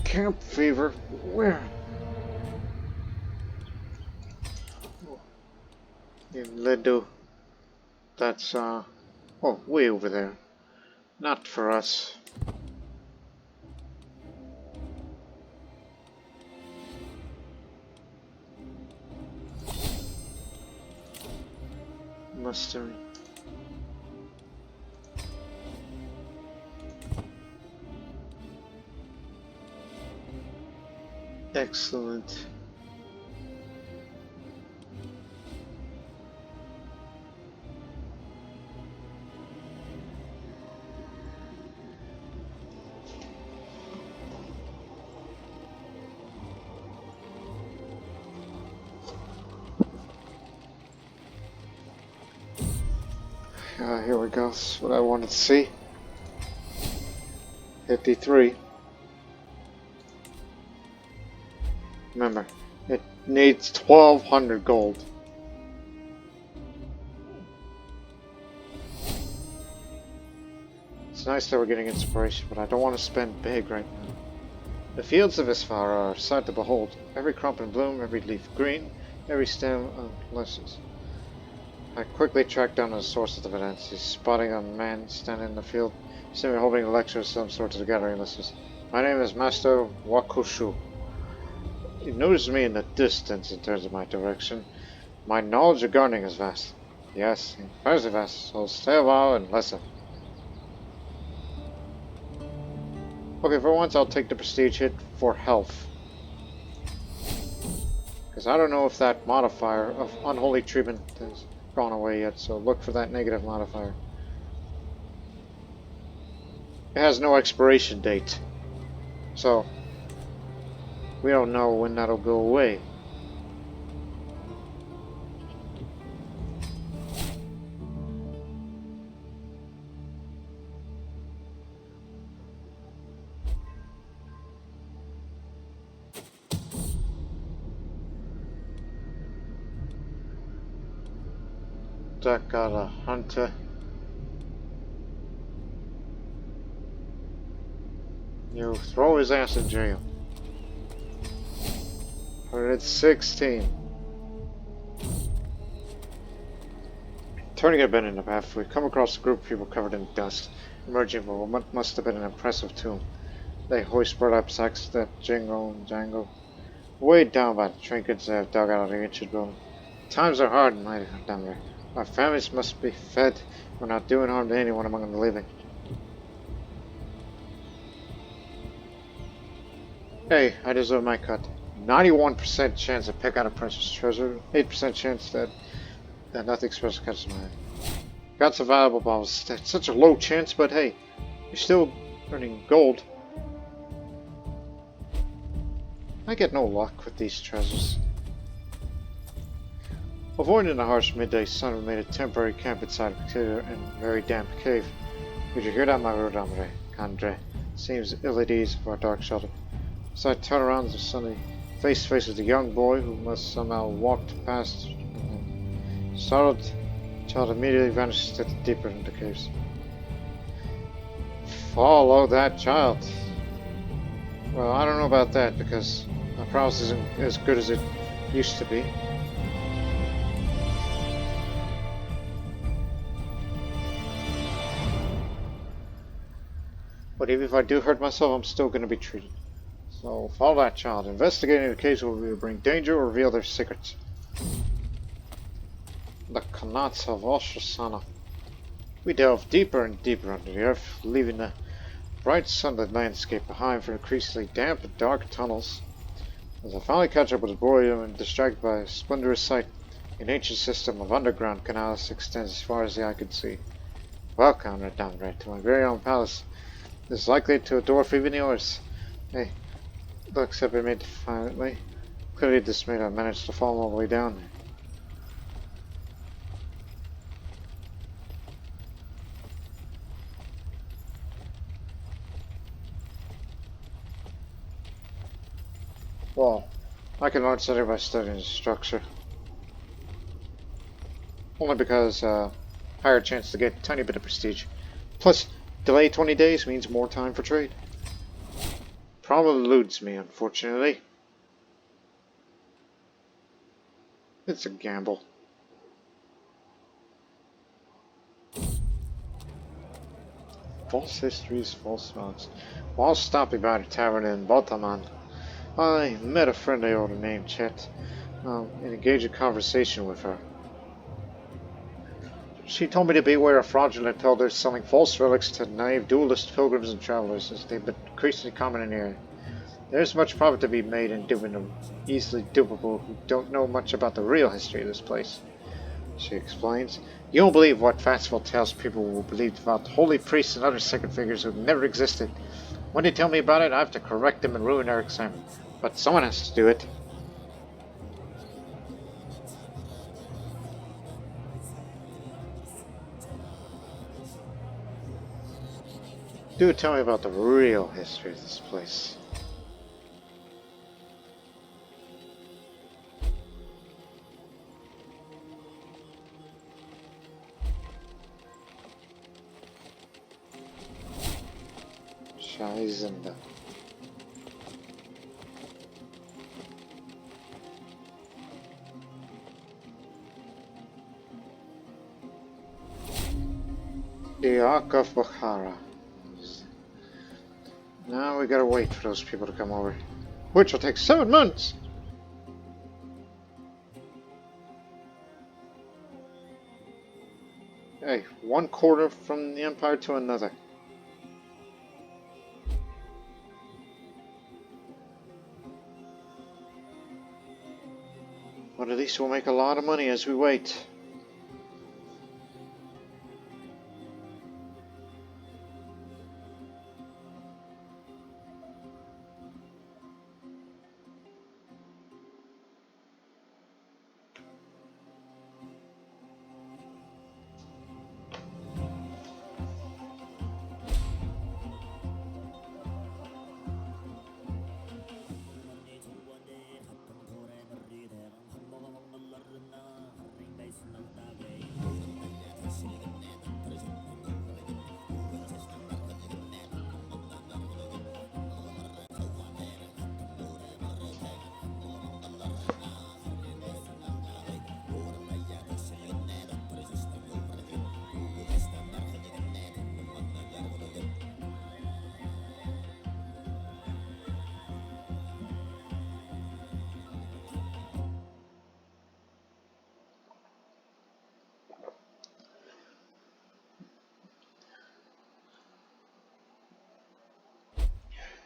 Camp fever. Where? In Lulu. That's oh, way over there. Not for us. Mustering. Excellent. Here we go. That's what I wanted to see. 53. Remember, it needs 1,200 gold. It's nice that we're getting inspiration, but I don't want to spend big right now. The fields of Isfar are a sight to behold. Every crop in bloom, every leaf green, every stem luscious. I quickly tracked down the source of the Debutantes, spotting a man standing in the field, seemingly holding a lecture of some sort to the gathering listeners. My name is Master Wakushu. He noticed me in the distance and turns in my direction. My knowledge of gardening is vast. Yes, incredibly vast, so stay a while and listen. Okay, for once I'll take the prestige hit for health. Because I don't know if that modifier of unholy treatment has gone away yet, so look for that negative modifier. It has no expiration date, so we don't know when that'll go away. that got a hunter. You throw his ass in jail. 116. Turning a bend in the path, we come across a group of people covered in dust, emerging from what must have been an impressive tomb. They hoist burlap sacks that jingle and jangle, weighed down by the trinkets they have dug out of the ancient building. Times are hard in my down there. Our families must be fed. We're not doing harm to anyone among the living. Hey, I deserve my cut. 91% chance to pick out a precious treasure. 8% chance that nothing special catches my eye. Got some valuable bottles. That's such a low chance, but hey, you're still earning gold. I get no luck with these treasures. Avoiding the harsh midday sun, we made a temporary camp inside a particular and very damp cave. Did you hear that, my lord Andre? Seems ill at ease for a dark shelter. So I turn around the sunny face to face with a young boy who must somehow walked past. Startled, the child immediately vanished a step deeper into the caves. Follow that child. Well, I don't know about that because my prowess isn't as good as it used to be. But even if I do hurt myself, I'm still going to be treated. So follow that child. Investigating the caves will either bring danger or reveal their secrets. The Kanats of Oshasana. We delve deeper and deeper under the earth, leaving the bright sunlit landscape behind for increasingly damp and dark tunnels. As I finally catch up with the boy, I'm distracted by a splendorous sight. An ancient system of underground canals extends as far as the eye can see. Welcome, Redambre, to my very own palace. This is likely to dwarf even yours. Hey, looks have been made defiantly. Clearly dismayed I managed to fall all the way down there. Well, I can learn something by studying the structure. Only because, higher chance to get a tiny bit of prestige. Plus, delay 20 days means more time for trade. Problem eludes me, unfortunately. It's a gamble. False histories, false nods. While stopping by the Taberna in Baltaman, I met a friend I ought to name Chet, and engaged a conversation with her. She told me to beware of fraudulent peddlers selling false relics to naive duelist pilgrims and travelers, as they've been increasingly common in the area. There's much profit to be made in duping them easily dupable who don't know much about the real history of this place. She explains. You don't believe what fanciful tales people will believe about holy priests and other sacred figures who never existed. When they tell me about it, I have to correct them and ruin their excitement. But someone has to do it. Do tell me about the real history of this place. Scheißende. The Ark of Bukhara. Now we gotta wait for those people to come over. Which will take 7 months! Hey, 1/4 from the Empire to another. But at least we'll make a lot of money as we wait.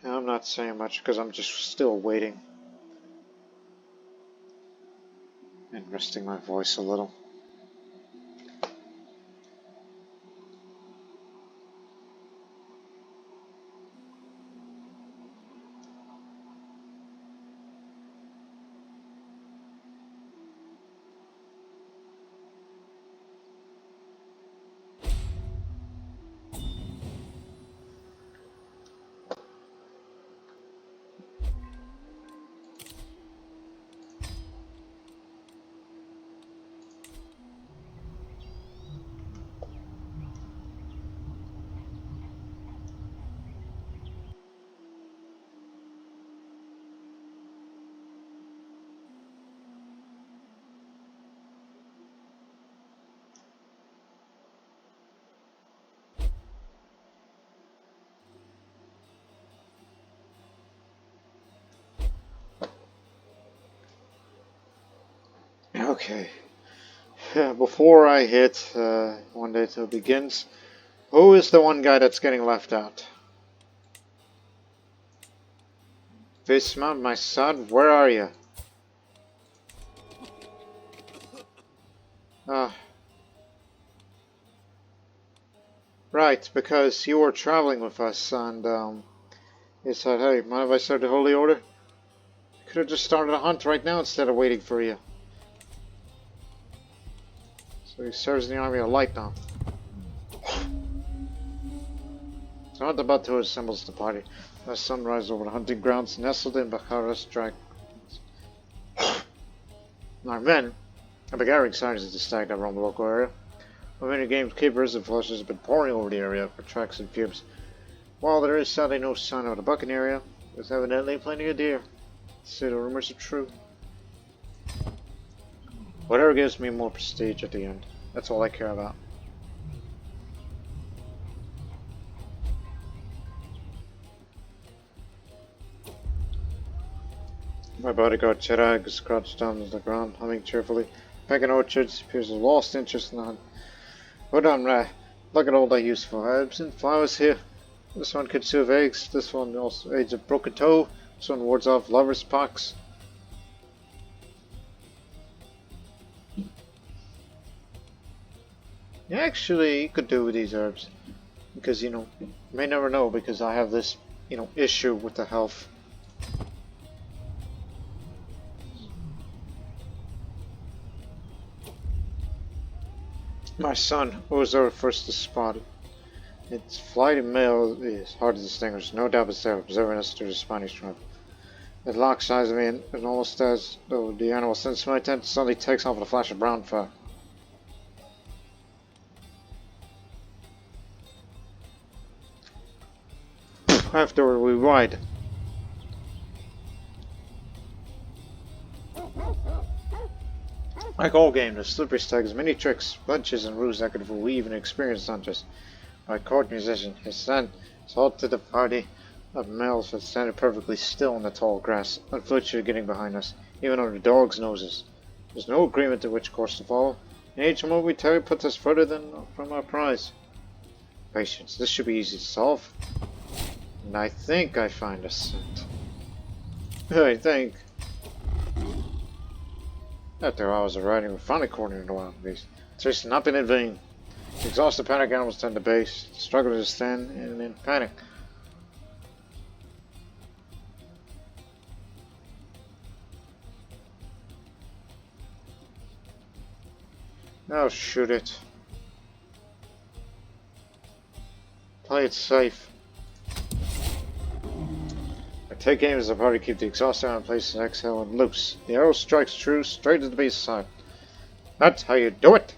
I'm not saying much because I'm just still waiting and resting my voice a little. Okay. Before I hit one day till it begins, who is the one guy that's getting left out? Vismount, my son, where are you? Right, because you were traveling with us, and he said, "Hey, mind if I start the Holy Order?" You could have just started a hunt right now instead of waiting for you. So he serves in the Army of Light now. So at the Batu assembles the party. As sunrise over the hunting grounds nestled in Bakara's drag. Our men have been gathering signs of the stag that roam the local area. With many gamekeepers and flushers have been pouring over the area for tracks and fumes. While there is sadly no sign of the bucking area, there's evidently plenty of deer. So the rumors are true. Whatever gives me more prestige at the end. That's all I care about. My bodyguard Chirag is crouched down on the ground, humming cheerfully. Pecking orchards, appears a lost interest in the hunt. Hold on, Ray. Look at all the useful herbs and flowers here. This one could soothe aches, this one also aids a broken toe, this one wards off lover's pox. Actually, you could do with these herbs. Because, you may never know, because I have this, issue with the health. My son, who was our first to spot it. Its flighty male is hard to distinguish, no doubt it's there, observing us through the Spanish tribe. It locks eyes at me and almost as though the animal sensing my intent suddenly takes off with a flash of brown fur. Afterward we ride. Like all games, the slippery stag has many tricks, bunches, and rules that could fool even experienced hunters. My court musician, his son, is halted the party of males that standing perfectly still in the tall grass, unflinchingly getting behind us, even under dogs' noses. There's no agreement to which course to follow, and each move we take puts us further from our prize. Patience, this should be easy to solve. And I think I find a scent. I think. After hours of riding, we finally cornered the wild beast. It's just not been in vain. The exhausted panic animals tend to base, struggle to stand, and in panic. Now shoot it. Play it safe. I take aim as the party keep the exhaust down in place and exhale and loose. The arrow strikes true, straight at the beast's side. That's how you do it!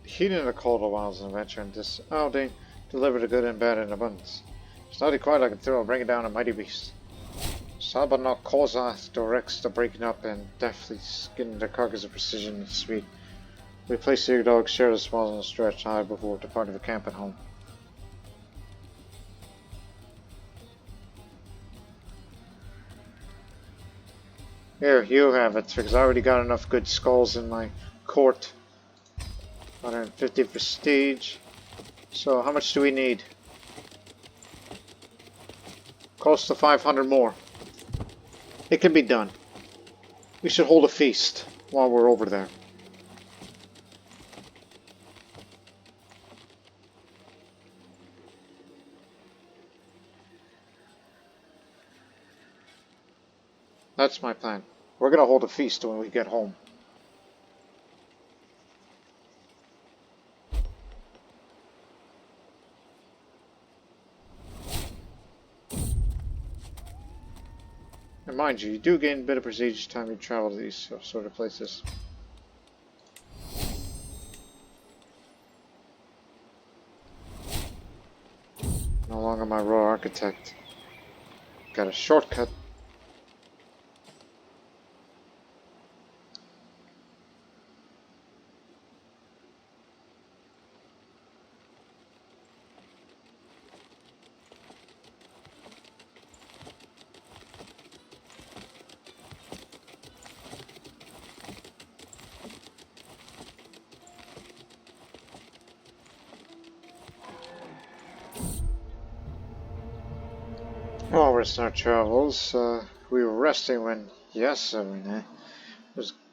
Heeding the call to wilds and adventure in this outing delivered the good and bad in abundance. Slightly quiet like a thrill, bringing down a mighty beast. Sabanok Kozath directs the breaking up and deftly skinning the carcass with precision and speed. We place the dogs, share the spoils on the stretch high before departing for camp at home. Here, you have it, because I already got enough good skulls in my court. 150 prestige. So, how much do we need? Close to 500 more. It can be done. We should hold a feast while we're over there. That's my plan. We're gonna hold a feast when we get home. And mind you, you do gain a bit of prestige each time you travel to these sort of places. No longer my raw architect. Got a shortcut. While we're in our travels, we were resting when, yes,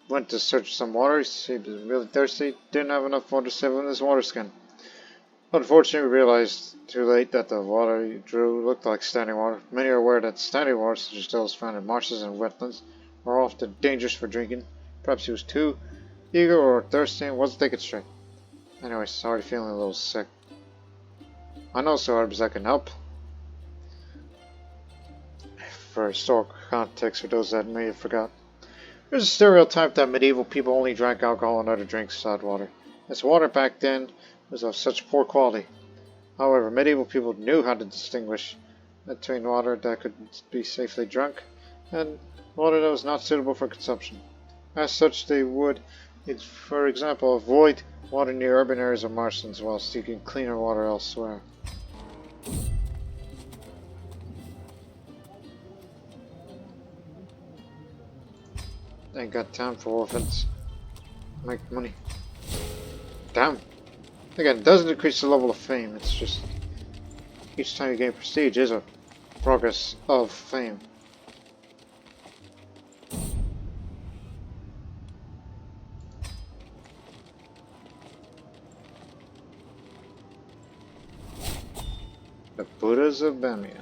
went to search some water. He was really thirsty, didn't have enough water to save him his water skin. Unfortunately, we realized too late that the water he drew looked like standing water. Many are aware that standing water, such as those found in marshes and wetlands, are often dangerous for drinking. Perhaps he was too eager or thirsty and wasn't thinking straight. Anyway, sorry, feeling a little sick. I know so hard, because I can help. For historical context, for those that may have forgot. There's a stereotype that medieval people only drank alcohol and other drinks besides water. As water back then was of such poor quality. However, medieval people knew how to distinguish between water that could be safely drunk and water that was not suitable for consumption. As such, they would, for example, avoid water near urban areas or marshlands while seeking cleaner water elsewhere. Ain't got time for orphans. Make money. Damn. Again, it doesn't increase the level of fame, it's just each time you gain prestige is a progress of fame. The Buddhas of Bamia.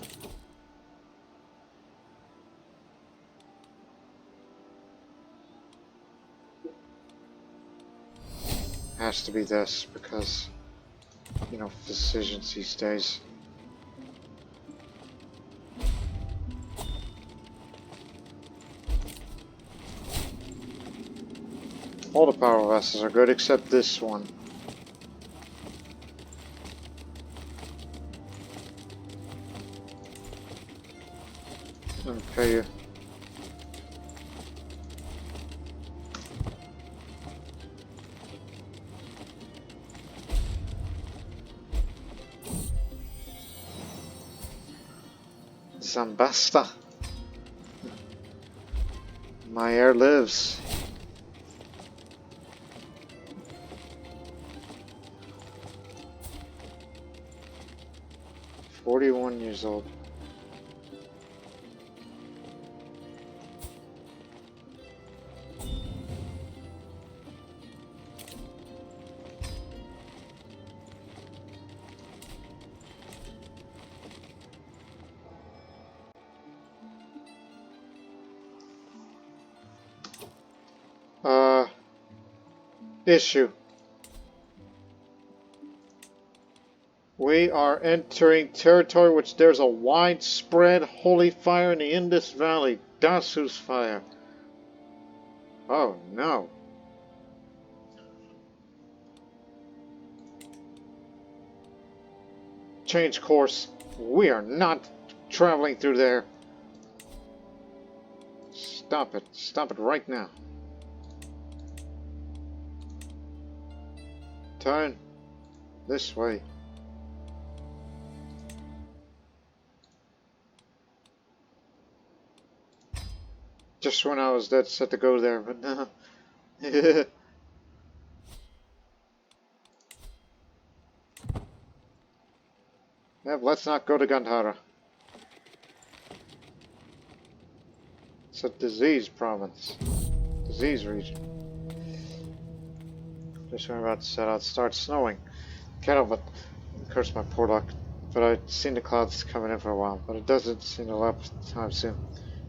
Has to be this because, you know, decisions these days. All the power vessels are good except this one. Let me pay you. Zambasta. My heir lives. "41 years old. Issue. We are entering territory which there's a widespread holy fire in the Indus Valley. Dasu's fire. Oh no. Change course. We are not traveling through there. Stop it. Stop it right now. Turn this way. just when I was dead set to go there, but no. Yeah, let's not go to Gandhara. It's a disease province. Disease region. Just when we're about to set out, start snowing. Can't help but curse my poor luck. But I've seen the clouds coming in for a while, but it doesn't seem to let up time soon.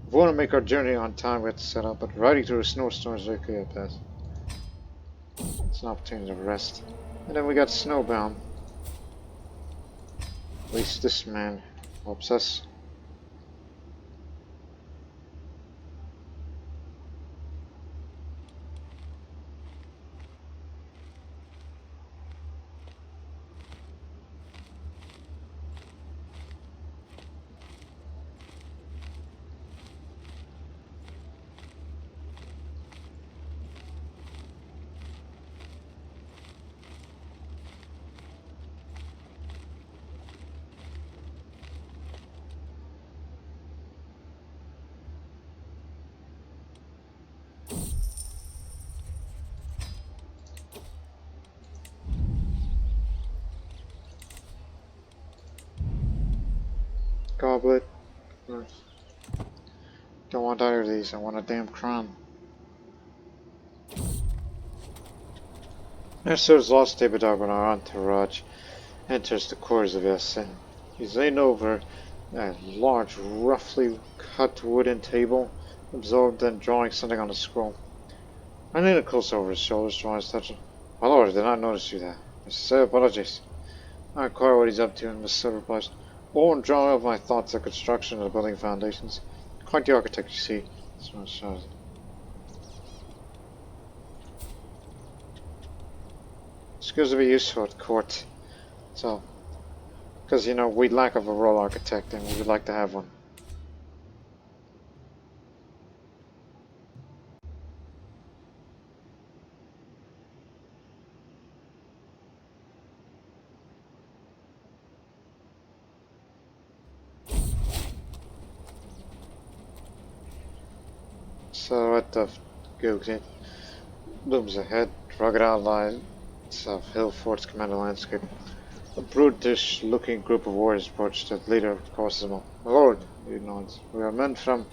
If we want to make our journey on time, we have to set up, but riding through a snowstorm is very clear pass. It's an opportunity to rest. And then we got snowbound. At least this man helps us. Goblet. Nice. Don't want either of these, I want a damn crown. Esther's lost Taberna, our entourage enters the quarters of Essen. He's leaning over a large, roughly cut wooden table, absorbed and drawing something on a scroll. I lean close over his shoulders, drawing his attention. My lord, I did not notice you there. I say apologies. I inquire what he's up to, and Miss Silver replies, "Oh, and drawing of my thoughts the construction of the building foundations. Quite the architect, you see." That's what it shows. Skills to be useful at court. So, because, you know, we lack of a role architect, and we would like to have one. So, what the goes it? Looms ahead, rugged outlines of hill forts command the landscape. A brutish-looking group of warriors approached the leader of Cosmopolitan. My lord, he nods. We are men from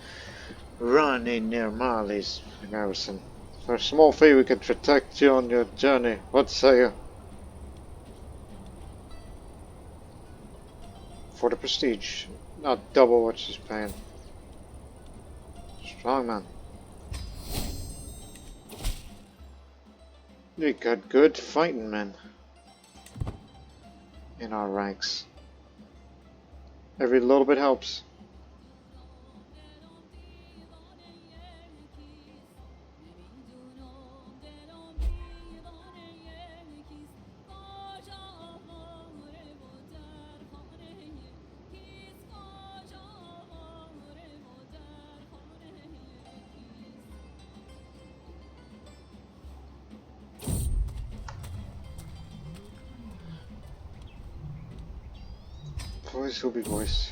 Rani near Mali's garrison. For a small fee we could protect you on your journey. What say you? For the prestige. Not double what she's paying. Strong man. We got good fighting men in our ranks. Every little bit helps. Voice will be voice.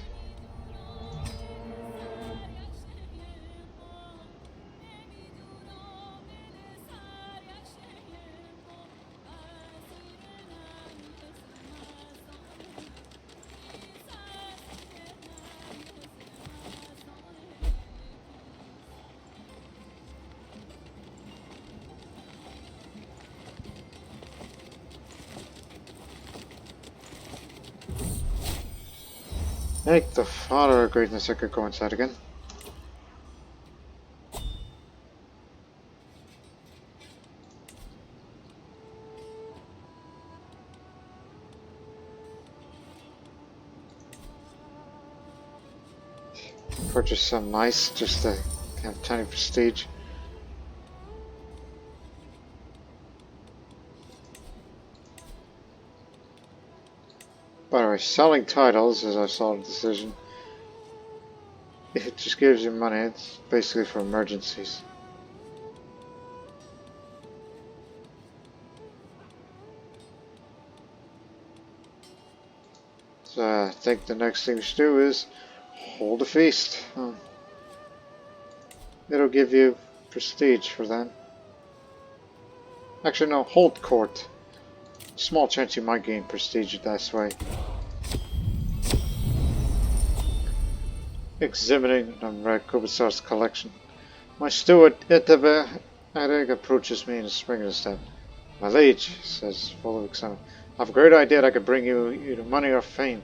Thank the Father of greatness I could go inside again. Purchase some mice just to have tiny prestige. By the way, selling titles, as I saw the decision, it just gives you money. It's basically for emergencies. So I think the next thing we should do is hold a feast. It'll give you prestige for that. Actually, no, hold court. Small chance you might gain prestige this way. Exhibiting Kubasar's collection. My steward, Ethnicities, approaches me in a springy step. My liege, says, full of excitement, I have a great idea that I could bring you either money or fame.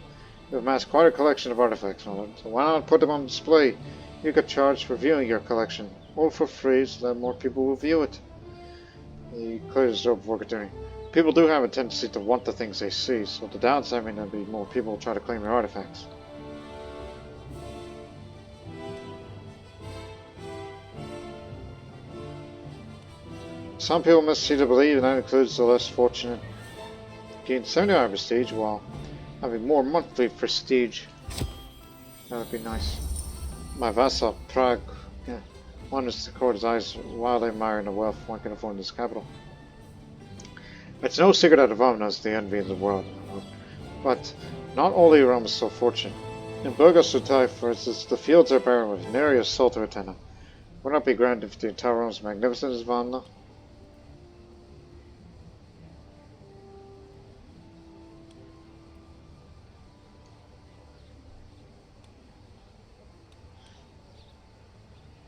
You have amassed quite a collection of artifacts, my lord, so why not put them on display? You could charge for viewing your collection, all for free, so that more people will view it. He clears his throat before continuing. People do have a tendency to want the things they see, so the downside may not be more people will try to claim your artifacts. Some people must see to believe, and that includes the less fortunate. Gain 79 prestige while having more monthly prestige. That would be nice. My vassal, Prague, wanders to court his eyes wildly admiring the wealth one can afford in this capital. It's no secret that Taberna is the envy of the world, but not all the realm is so fortunate. In Burgos, for instance, the fields are barren with nary a soul to attend them. Would not be granted if the entire realm is magnificent as Taberna?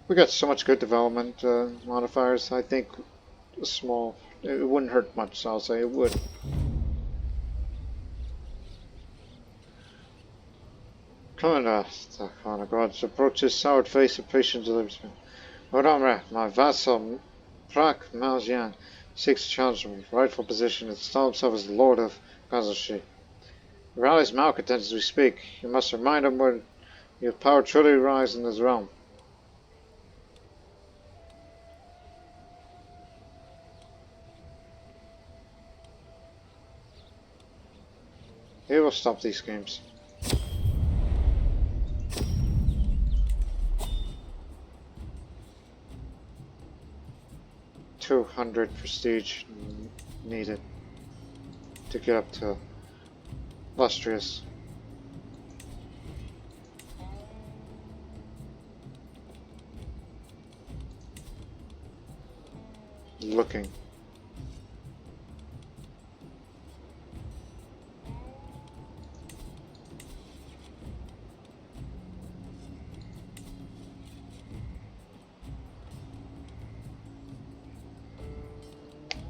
We got so much good development modifiers. I think small. It wouldn't hurt much, so I'll say it would. Come on, God, approaches soured face of patient delivers me. Rodamra, my vassal, Prak Maljian, seeks to challenge me, rightful position, install himself as the Lord of Kazashi. He rallies malcontents as we speak. You must remind him where your power truly rise in this realm. He will stop these games. $200 prestige needed to get up to Lustrious. Looking.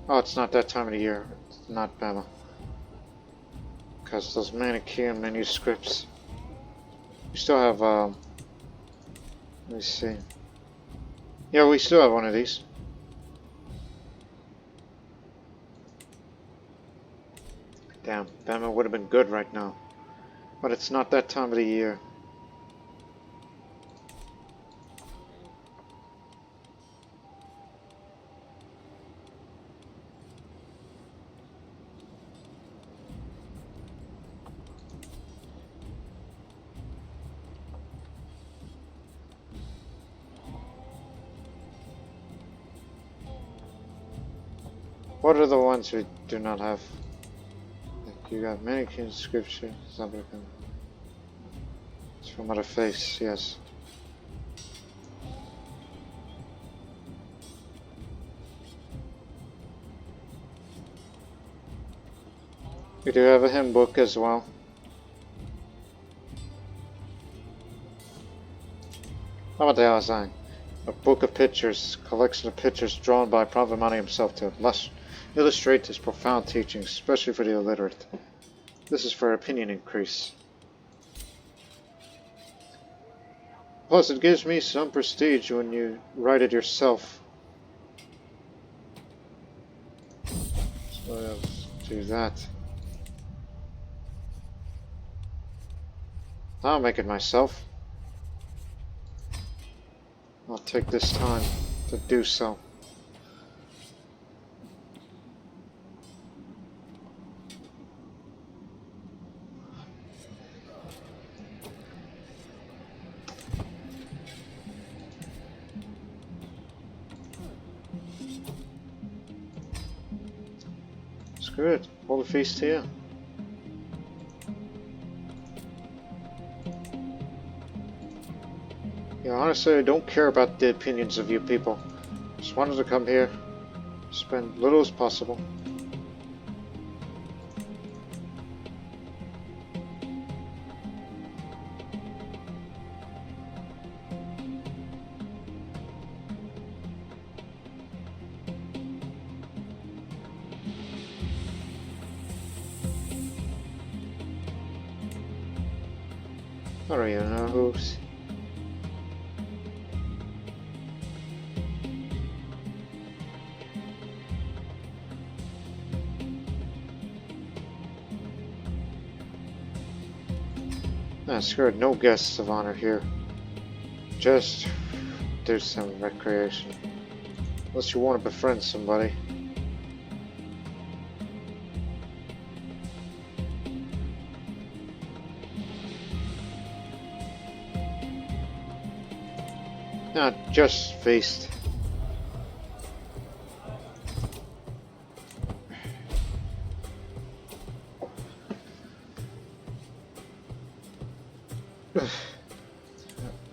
Oh, it's not that time of the year. It's not Bama. Because those Manichean manuscripts. We still have, let me see. Yeah, we still have one of these. Damn, Bama would have been good right now. But it's not that time of the year. What are the ones we do not have? Like you got Manichean scripture, it's from other faiths, yes. We do have a hymn book as well. How about the Alazine? A book of pictures, collection of pictures drawn by Prophet Mani himself to illustrate his profound teachings, especially for the illiterate. This is for opinion increase. Plus, it gives me some prestige when you write it yourself. So let's do that. I'll make it myself. I'll take this time to do so. Screw it. Hold the feast here. Yeah, honestly, I don't care about the opinions of you people. Just wanted to come here, spend little as possible. I don't even know who's. Nah, screw it, no guests of honor here. Just do some recreation. Unless you want to befriend somebody. Not just feast.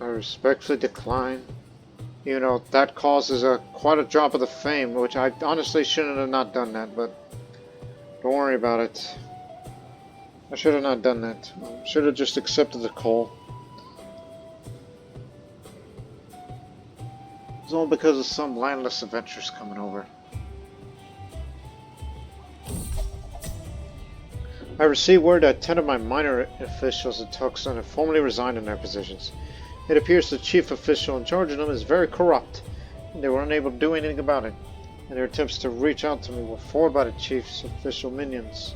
I respectfully decline. You know, that causes quite a drop of the fame, which I honestly shouldn't have not done that, but don't worry about it. I should have not done that. I should have just accepted the call. It's all because of some landless adventurers coming over. I received word that 10 of my minor officials at Tucson have formally resigned in their positions. It appears the chief official in charge of them is very corrupt, and they were unable to do anything about it, and their attempts to reach out to me were foiled by the chief's official minions.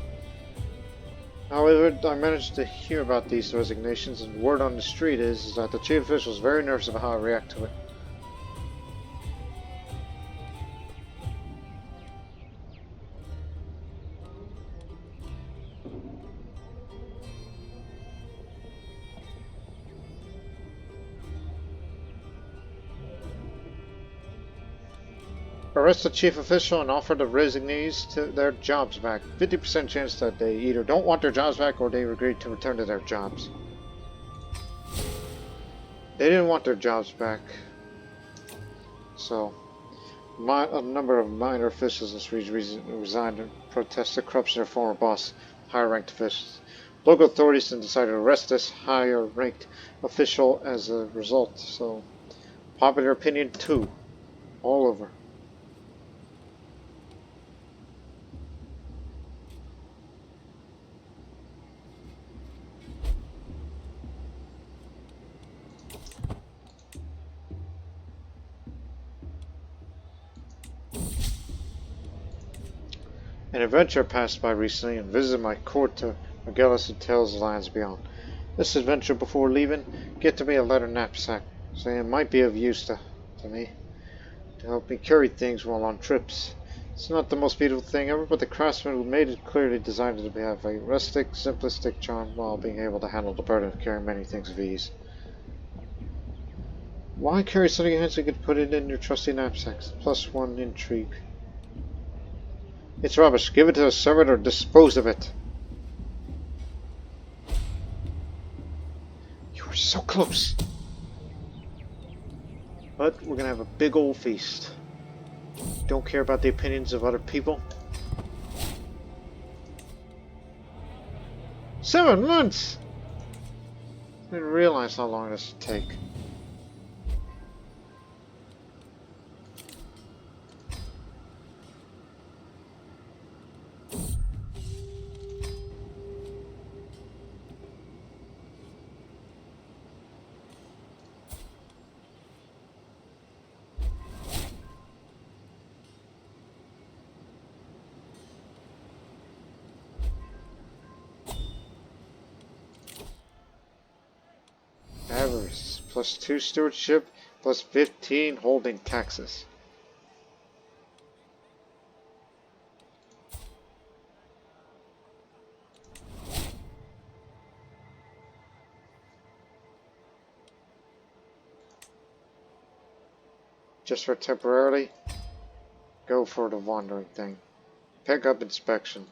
However, I managed to hear about these resignations, and word on the street is that the chief official is very nervous about how I react to it. Arrest the chief official and offer the resignees to their jobs back. 50% chance that they either don't want their jobs back or they agree to return to their jobs. They didn't want their jobs back. So, a number of minor officials in this region resigned in protest to corruption of their former boss, higher ranked officials. Local authorities then decided to arrest this higher ranked official as a result. So, popular opinion 2. All over. An adventurer passed by recently and visited my court to regale us with tales of lands beyond. This adventure, before leaving, gifted me a leather knapsack, saying it might be of use to me, to help me carry things while on trips. It's not the most beautiful thing ever, but the craftsman who made it clearly designed it to have a rustic, simplistic charm while being able to handle the burden of carrying many things with ease. Why carry something else you could put it in your trusty knapsacks? +1 intrigue. It's rubbish. Give it to a servant or dispose of it. You were so close. But we're gonna have a big old feast. Don't care about the opinions of other people. 7 months! I didn't realize how long this would take. Avarice, +2 stewardship, +15 holding taxes. Just for temporarily, go for the wandering thing. Pick up inspection.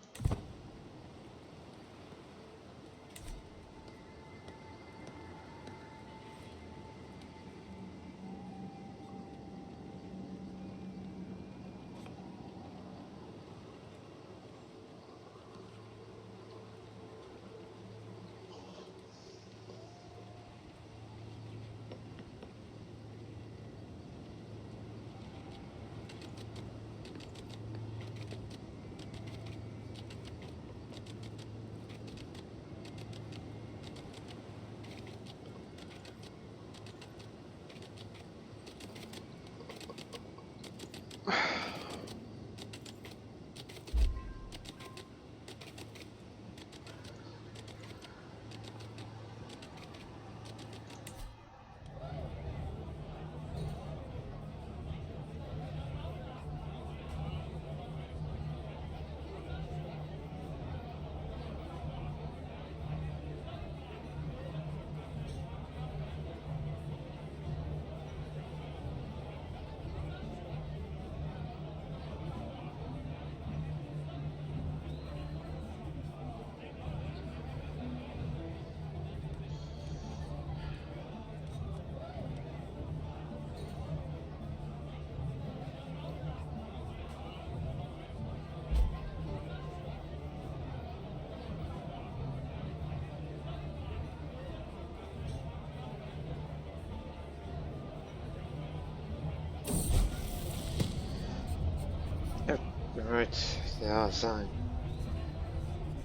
Right, the sign.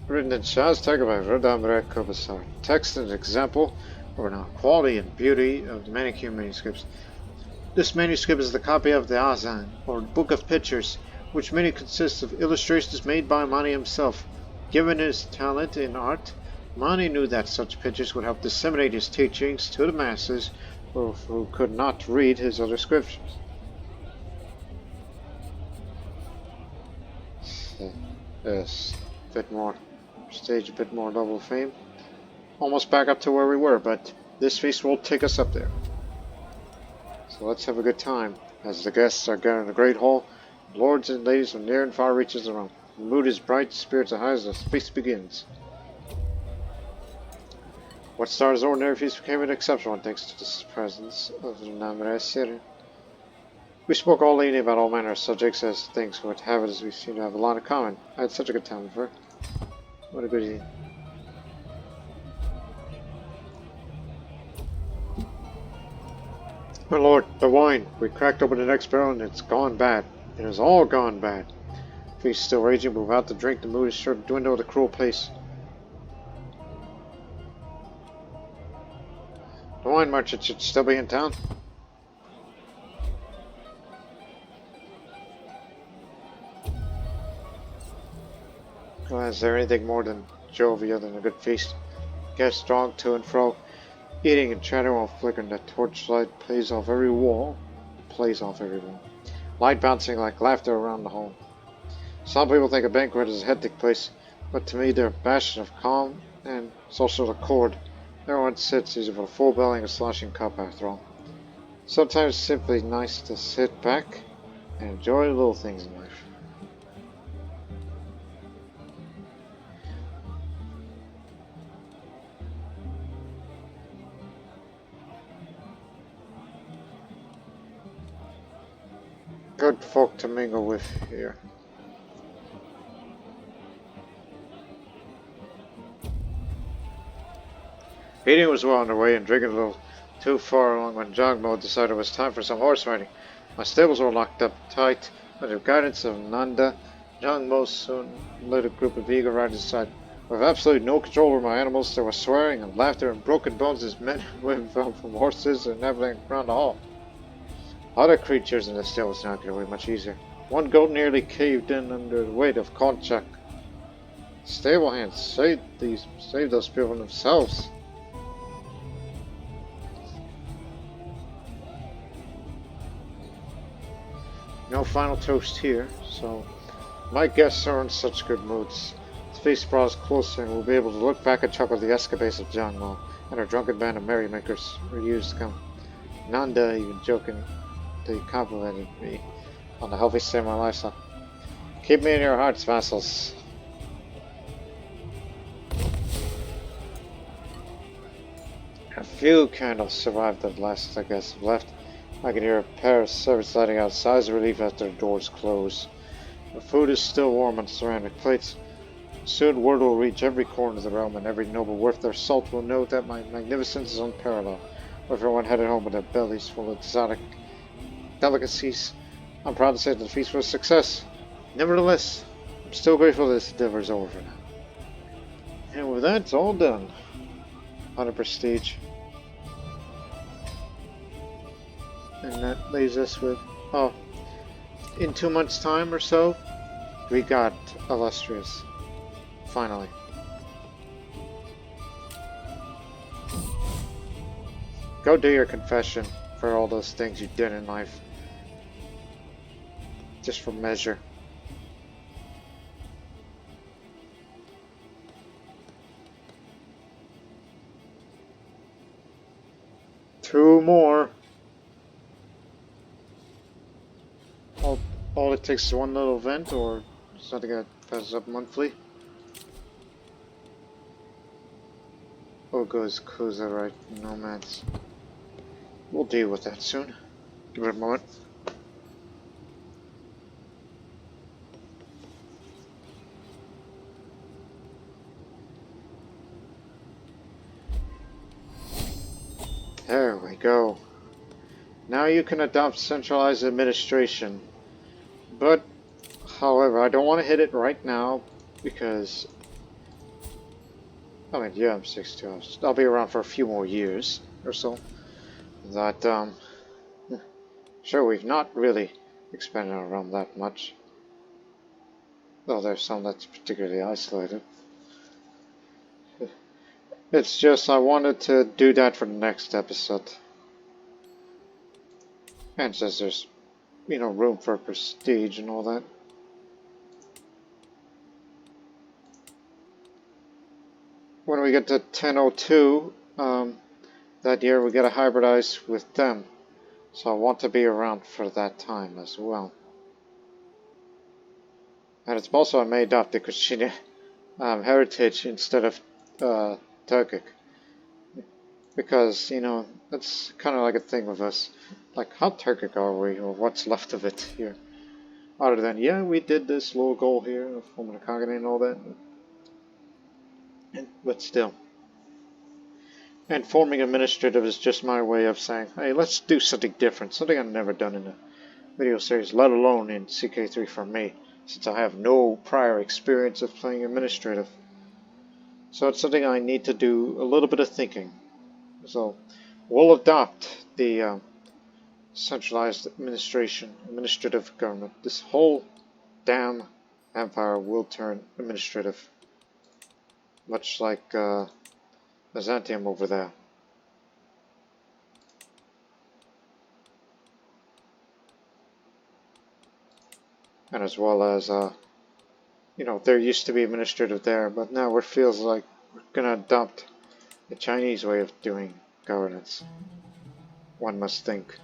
Written in Shaztag by Rodamrek Kubasar. Text and example of the quality and beauty of the Manichean manuscripts. This manuscript is the copy of the Azan, or Book of Pictures, which mainly consists of illustrations made by Mani himself. Given his talent in art, Mani knew that such pictures would help disseminate his teachings to the masses who could not read his other scriptures. Yes, a bit more stage, a bit more level of fame. Almost back up to where we were, but this feast will take us up there. So let's have a good time. As the guests are gathered in the great hall, lords and ladies from near and far reaches around. The mood is bright, spirits are high as the feast begins. What started as ordinary feast became an exceptional one thanks to the presence of the Namresir. We spoke all evening about all manner of subjects as things would have it, as we seem to have a lot in common. I had such a good time with her. What a good evening. My lord, the wine. We cracked open the next barrel and it's gone bad. It has all gone bad. Feast still raging, but without the drink, the mood is sure to dwindle to a cruel pace. The wine merchant should still be in town. Well, is there anything more than jovial than a good feast? Guests throng to and fro, eating and chatting while flickering the torchlight plays off every wall. Light bouncing like laughter around the hall. Some people think a banquet is a hectic place, but to me they're a bastion of calm and social accord. Everyone sits easy with a full belly and a sloshing cup after all. Sometimes it's simply nice to sit back and enjoy the little things in life. Good folk to mingle with here. Eating was well underway and drinking a little too far along when Jogmo decided it was time for some horse riding. My stables were locked up tight. Under the guidance of Nanda, Jogmo soon led a group of eager riders aside. With absolutely no control over my animals, there was swearing and laughter and broken bones as men and women fell from horses and everything around the hall. Other creatures in the stables now get away much easier. One goat nearly caved in under the weight of Konchak. Stable hands saved those people from themselves. No final toast here, so my guests are in such good moods. The feast brought us closer and we'll be able to look back and chuckle at the escapades of Jangmo and our drunken band of merrymakers for years to come. Nanda even joking. They complimented me on the healthy state of my lifestyle. Keep me in your hearts, vassals. A few candles survived the last I guess left. I can hear a pair of servants lighting out sighs of relief after the doors close. The food is still warm on ceramic plates. Soon word will reach every corner of the realm, and every noble worth their salt will know that my magnificence is unparalleled. With everyone headed home with their bellies full of exotic delicacies, I'm proud to say that the feast was a success. Nevertheless, I'm still grateful that this endeavor is over for now. And with that, it's all done. 100 prestige. And that leaves us with, in 2 months' time or so, we got Illustrious. Finally. Go do your confession for all those things you did in life. Just for measure. Two more. All it takes is one little event, or something that passes up monthly. Oh, goes Crusader, nomads. We'll deal with that soon. Give it a moment. There we go. Now you can adopt centralized administration. But However, I don't want to hit it right now because, I mean, yeah, I'm 62. I'll be around for a few more years or so. That, sure, we've not really expanded around that much. Though there's some that's particularly isolated. It's just I wanted to do that for the next episode. And since there's, you know, room for prestige and all that. When we get to 1002, that year we get to hybridize with them. So I want to be around for that time as well. And it's also I may adopt the Christian heritage instead of Turkic. Because, you know, that's kind of like a thing with us. Like, how Turkic are we, or what's left of it here? Other than, yeah, we did this little goal here, forming a cognate and all that. But still. And forming administrative is just my way of saying, hey, let's do something different. Something I've never done in a video series, let alone in CK3 for me, since I have no prior experience of playing administrative. So it's something I need to do a little bit of thinking. So we'll adopt the centralized administrative government. This whole damn empire will turn administrative. Much like Byzantium over there. And as well as, you know, there used to be administrative there, but now it feels like we're going to adopt the Chinese way of doing governance. One must think.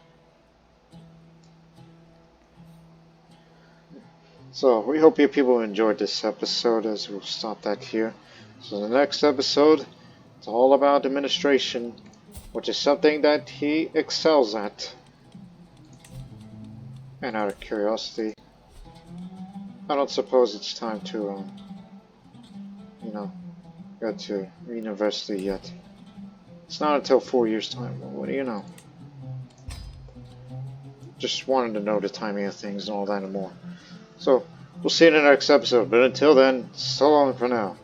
So, we hope you people enjoyed this episode, as we'll stop that here. So the next episode, it's all about administration, which is something that he excels at. And out of curiosity, I don't suppose it's time to, you know, go to university yet. It's not until 4 years' time. Well, what do you know? Just wanted to know the timing of things and all that and more. So, we'll see you in the next episode, but until then, so long for now.